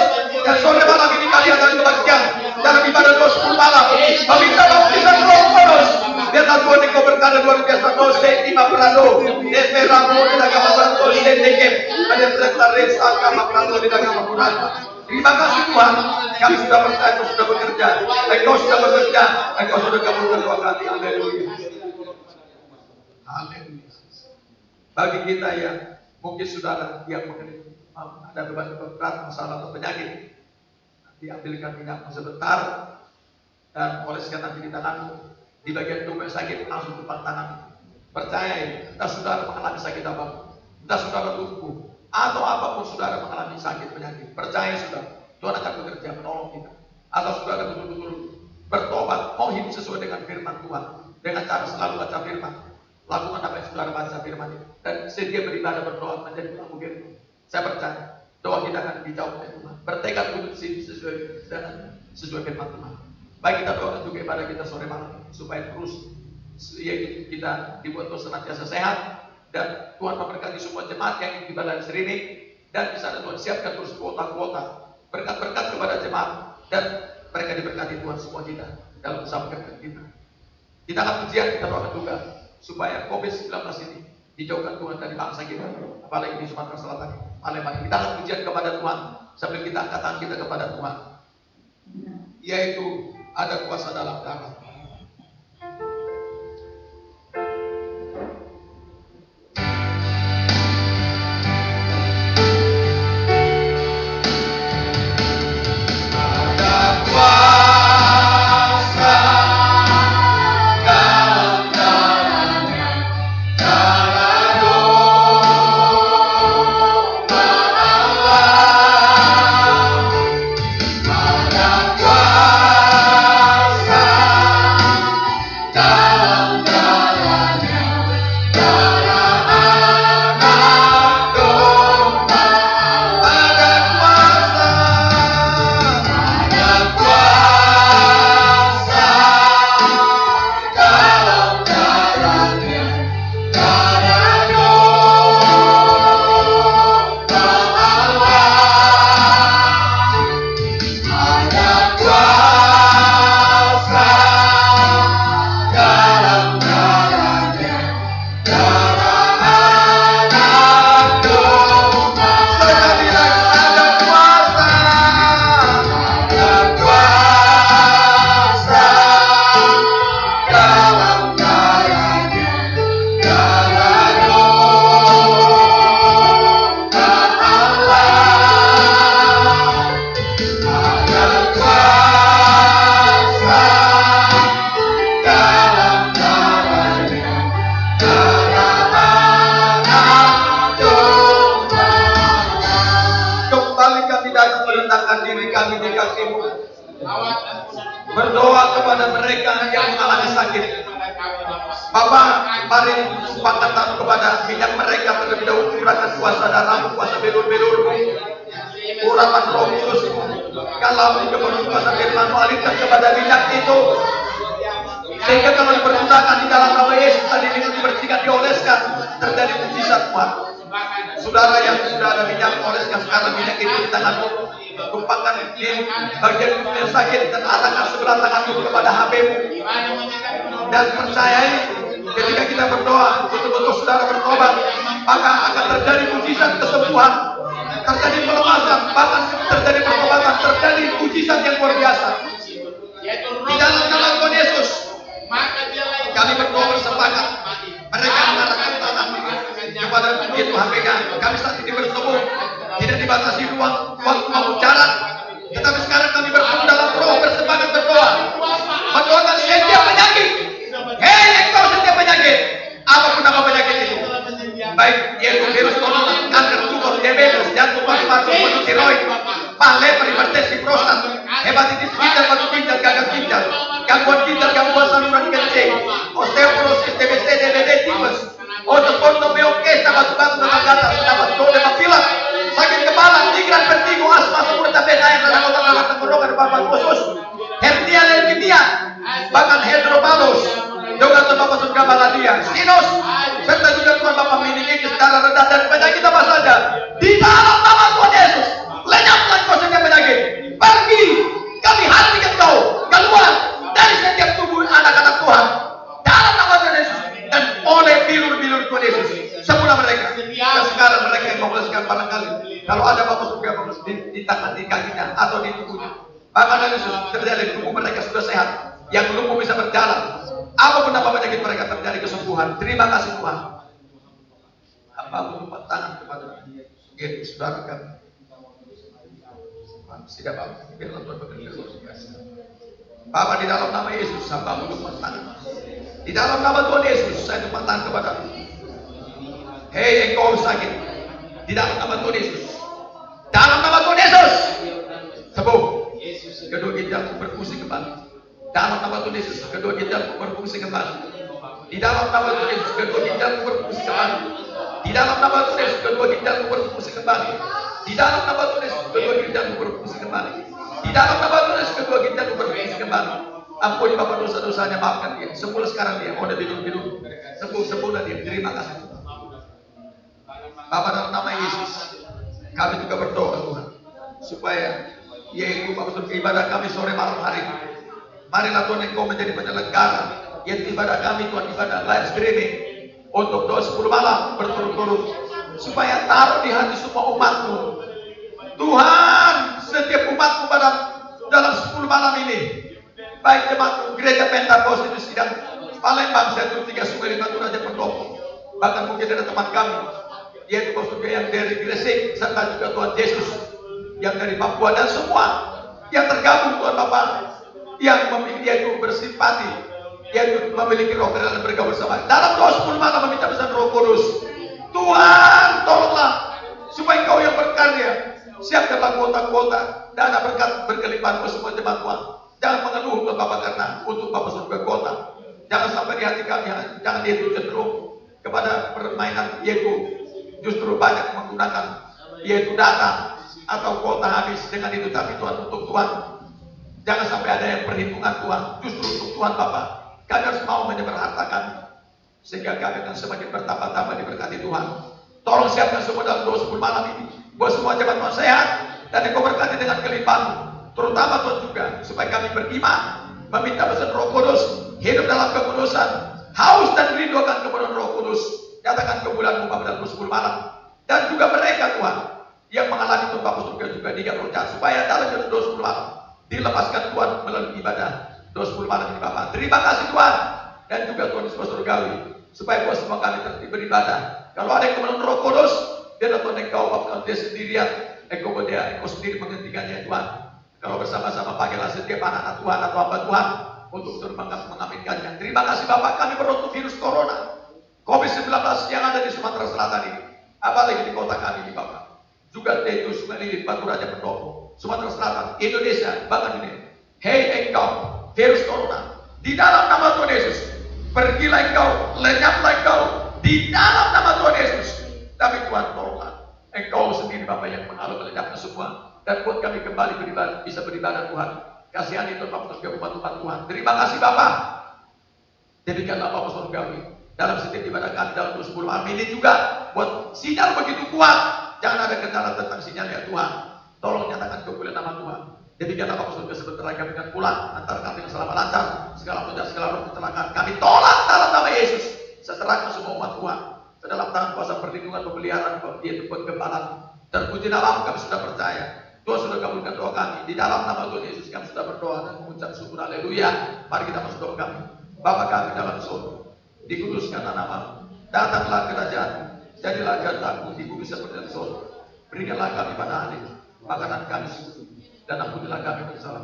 Dan sore malam ini kami akan kebaktian dalam ibadah doa 10 malam. Meminta baptisan Roh Kudus. Biarlah Tuhan Engkau berkata luar biasa. Dosa lima perado. Depe ramu di agama Tuhan. Dosa tekem. Ada berkata resa agama perado di agama Tuhan. Terima kasih Tuhan. Kami sudah percaya, Engkau sudah bekerja. Engkau sudah bekerja. Engkau sudah kabulkan doa kami. Haleluya. Haleluya. Bagi kita yang mungkin saudara yang ada beban berat, masalah atau penyakit, diambilkan minyak sebentar dan oleskan nanti di tanganmu, di bagian tubuh yang sakit langsung depan tangan. Percaya, entah saudara mengalami sakit apapun, entah saudara lumpuh atau apapun saudara mengalami sakit penyakit, percaya saudara, Tuhan akan bekerja menolong kita. Atau saudara betul-betul bertobat, mau hidup sesuai dengan firman Tuhan, dengan cara selalu baca firman, lakukan apa yang saudara baca firman itu, dan sedia beribadah berdoa menjadi pelaku firman. Saya percaya doa kita akan dijawab oleh Tuhan. Bertekad untuk sini sesuai firman Tuhan. Baik kita doakan juga kepada kita sore malam supaya terus yaitu kita dibuat terus senantiasa sehat, dan Tuhan memberkati semua jemaat yang ibadah di sini, dan di sana Tuhan siapkan terus kuota-kuota berkat-berkat kepada jemaat, dan mereka diberkati Tuhan semua kita dalam usaha pekerjaan kita. Kita akan pujian, kita doakan juga supaya COVID-19 ini dijauhkan Tuhan dari bangsa kita, apalagi di Sumatera Selatan, Palembang. Kita akan pujian kepada Tuhan sambil kita angkat tangan kita kepada Tuhan, yaitu ada kuasa dalam darah. Ada kuasa Berdoa kepada mereka yang mengalami sakit. Bapak, mari sepakatan kepada minyak mereka terlebih dahulu. Curahkan kuasa darahmu, kuasa belur-belurmu, urapan Roh Kudus, kalau kepenuh kuasa firman-Mu alirkan kepada minyak itu, sehingga kalau dipergunakan di dalam nama Yesus tadi itu dibersihkan, dioleskan, terjadi mujizat Tuhan. Saudara yang sudah ada minyak, oleskan sekarang minyak itu di tanganmu. Tumpahkan di bagian yang sakit dan arahkan sebelah tanganmu kepada HP-mu. Dan percayai ketika kita berdoa, betul-betul saudara bertobat, maka akan terjadi mujizat kesembuhan, terjadi perlemasan, bahkan terjadi pertobatan, terjadi mujizat yang luar biasa. Di dalam nama Tuhan Yesus, kami berdoa bersepakat. Mereka mengarahkan tangan kepada itu HPK. Kami saat ini bertemu, tidak dibatasi ruang waktu maupun jarak. Tetapi sekarang kami bertemu dalam roh, bersepakat berdoa, mendoakan setiap penyakit. Hei engkau setiap penyakit, apapun nama penyakit itu, baik yaitu virus corona, kanker, tumor, diabetes, jantung, paru-paru, penyakit tiroid, lever, hipertensi, prostat, hepatitis ginjal, batu ginjal, gagal ginjal, gangguan ginjal, gangguan saluran kencing, osteoporosis, TBC, DBD, tipes, otot-otot, BOK, batu-batu, gatal, dapat kode pilek, sakit kepala, migran, vertigo, asma, semua tablet air, dan otak tenggorokan, paru-paru khusus, hernia, leukemia, bahkan hidromalus, juga Bapak surga baladia, sinus, serta juga Tuhan Bapak meningitis, darah rendah dan penyakit apa saja. Di dalam nama Tuhan Yesus, lenyaplah kau setiap penyakit. Pergi, kami hentikan kau keluar dari setiap tubuh anak-anak Tuhan. Dalam nama Tuhan Yesus dan oleh bilur-bilur Tuhan Yesus, semula mereka. Dan sekarang mereka yang membelaskan barangkali. Kalau ada Bapak surga di tangan, di kakinya atau di tubuhnya, bahkan Tuhan Yesus terjadi tubuh mereka sudah sehat. Yang lumpuh bisa berjalan. Apapun apa penyakit mereka terjadi kesembuhan. Terima kasih Tuhan. Hamba mengumpat tangan kepada Yesus saudara kami. Tidak apa-apa. Biarlah Tuhan bekerja luar biasa. Bapak di dalam nama Yesus, hamba mengumpat tangan. Di dalam nama Tuhan Yesus, saya tumpah tangan kepada. Hei engkau sakit. Di dalam nama Tuhan Yesus. Dalam nama Tuhan Yesus. Sembuh. Kedua ginjalmu berfungsi kembali. Dalam nama Tuhan Yesus, kedua ginjalmu berfungsi kembali. Di dalam nama Tuhan Yesus, kedua ginjalmu berfungsi kembali. Di dalam nama Tuhan Yesus, kedua ginjalmu berfungsi kembali. Di dalam nama Tuhan Yesus, kedua ginjalmu berfungsi kembali. Di dalam nama Tuhan Yesus, kedua ginjalmu berfungsi kembali. Ampuni Bapak dosa-dosanya, maafkan dia. Sembuh sekarang dia, udah biru-biru. Sembuh dia. Terima kasih. Bapak dalam nama Yesus, kami juga berdoa Tuhan, supaya yaitu Bapak ibadah kami sore malam hari. Marilah Tuhan engkau menjadi penyelenggara yaitu ibadah kami Tuhan, ibadah live streaming untuk doa 10 malam berturut-turut, supaya taruh di hati semua umatmu Tuhan, setiap umatmu pada dalam 10 malam ini, baik jemaatmu gereja Pentakost itu sidang Palembang, Sentrum 3 Sungai 5 Raja Pendopo, bahkan mungkin ada teman kami yaitu juga yang dari Gresik, serta juga Tuhan Yesus yang dari Papua, dan semua yang tergabung Tuhan Bapak yang memiliki yaitu bersimpati, yaitu memiliki roh dan bergaul bersama. Dalam doa 10 malam meminta pesan Roh Kudus. Tuhan tolonglah supaya Engkau yang berkarya, siapkanlah kuota-kuota dana berkat berkelimpahan untuk semua jemaat Tuhan. Jangan mengeluh Tuhan Bapak karena untuk Bapak surga kuota. Jangan sampai di hati kami, jangan yaitu cenderung kepada permainan, yaitu justru banyak menggunakan yaitu data atau kuota habis dengan itu. Tapi Tuhan, untuk Tuhan jangan sampai ada yang perhitungan Tuhan, justru untuk Tuhan Bapak. Kami harus mau menyebar harta kami, sehingga kami akan semakin bertambah-tambah diberkati Tuhan. Tolong siapkan semua dalam doa 10 malam ini, buat semua jemaat Tuhan sehat, dan Engkau berkati dengan kelimpahan-Mu. Terutama Tuhan juga, supaya kami beriman, meminta pesan Roh Kudus, hidup dalam kekudusan, haus dan rindu akan kepenuhan Roh Kudus. bintang kebulan pada dalam 10 malam. Dan juga mereka Tuhan yang mengalami Tuhan Bapak surga juga tidak percaya supaya dalam 10 malam dilepaskan Tuhan melalui ibadah 20 malam ini Bapak. Terima kasih Tuhan. Dan juga Tuhan Yesus surgawi supaya buat semua kami tertib beribadah. Kalau ada yang kemenangan Roh Kudus, dia Tuhan Engkau Bapak, dia sendirian, Engkau sendiri menghentikannya Tuhan. Kalau bersama-sama panggillah setiap anak-anak Tuhan atau hamba Tuhan untuk terus mengaminkannya. Terima kasih Bapak, kami beruntung virus corona COVID-19 yang ada di Sumatera Selatan ini, apalagi di kota kami ini Bapak. Juga Tetu, Sungai Lilit, Batu Raja, Pendopo, Sumatera Selatan, Indonesia, bahkan ini. Hei engkau, virus corona, di dalam nama Tuhan Yesus, pergilah engkau, lenyaplah engkau, di dalam nama Tuhan Yesus. Tapi Tuhan tolonglah, engkau sendiri Bapak yang mengalir melenyapkan semua. Dan buat kami kembali beribadah, bisa beribadah Tuhan. Kasihani Tuhan Bapak surgawi umat Tuhan. Terima kasih Bapak. Demikianlah Bapak surgawi dalam setiap ibadah kami dalam 10 malam ini juga buat sinyal begitu kuat. Jangan ada kendala tentang sinyal ya Tuhan. Tolong nyatakan kemuliaan nama Tuhan. Demikianlah Bapak surga sebentar lagi kami akan pulang. Antara kami yang selama lancar, segala mudah, segala roh kecelakaan kami tolak dalam nama Yesus. Seserahkan semua umat Tuhan ke dalam tangan kuasa perlindungan pemeliharaan yaitu penggempalan. Terpuji namamu kami sudah percaya. Tuhan sudah kabulkan doa kami. Di dalam nama Tuhan Yesus kami sudah berdoa dan mengucap syukur. Haleluya. Mari kita masuk doa kami. Bapa kami dalam surga, dikuduskanlah namamu. Datanglah kerajaan. Jadilah kehendakmu di bumi seperti di surga. Berikanlah kami pada hari makanan kami dan ampunilah kami bersalah.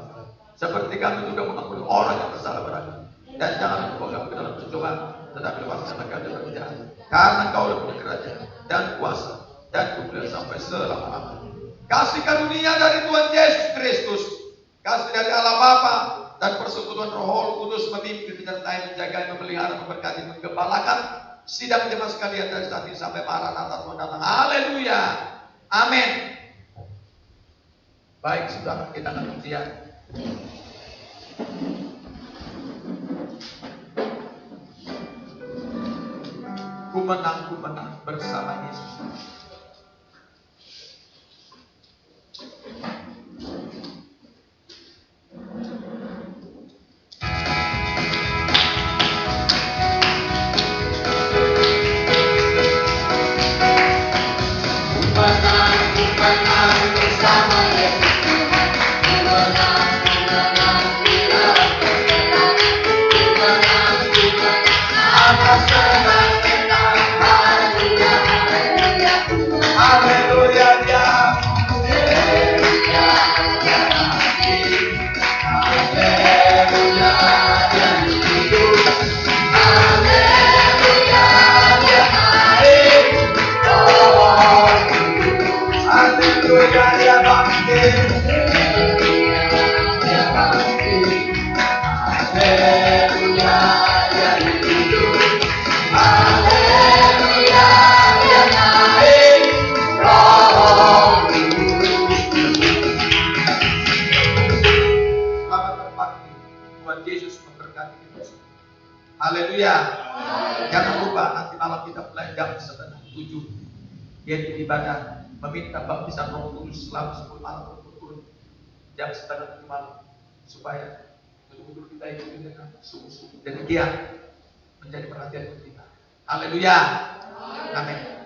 Seperti kami juga mengampuni orang yang bersalah pada kami. Dan jangan membawa kami ke dalam pencobaan, tetapi lepaskanlah kami dari jahat. Karena Engkau adalah punya kerajaan dan kuasa dan kemuliaan sampai selama-lamanya. Kasih karunia dari Tuhan Yesus Kristus, kasih dari Allah Bapa dan persekutuan Roh Kudus memimpin, menyertai, menjaga, memelihara, memberkati, menggembalakan sidang jemaat sekalian dari saat ini sampai Maranatha Tuhan datang. Haleluya. Amin. Baik, saudara, kita akan ujian. Ku menang bersama Yesus. Haleluya. Jangan lupa nanti malam kita mulai jam 6:30 yaitu ibadah meminta baptisan Roh Kudus selama 10 malam berturut-turut jam 6:30 malam supaya betul-betul kita hidup dengan sungguh-sungguh dan giat menjadi perhatian kita. Haleluya. Amin.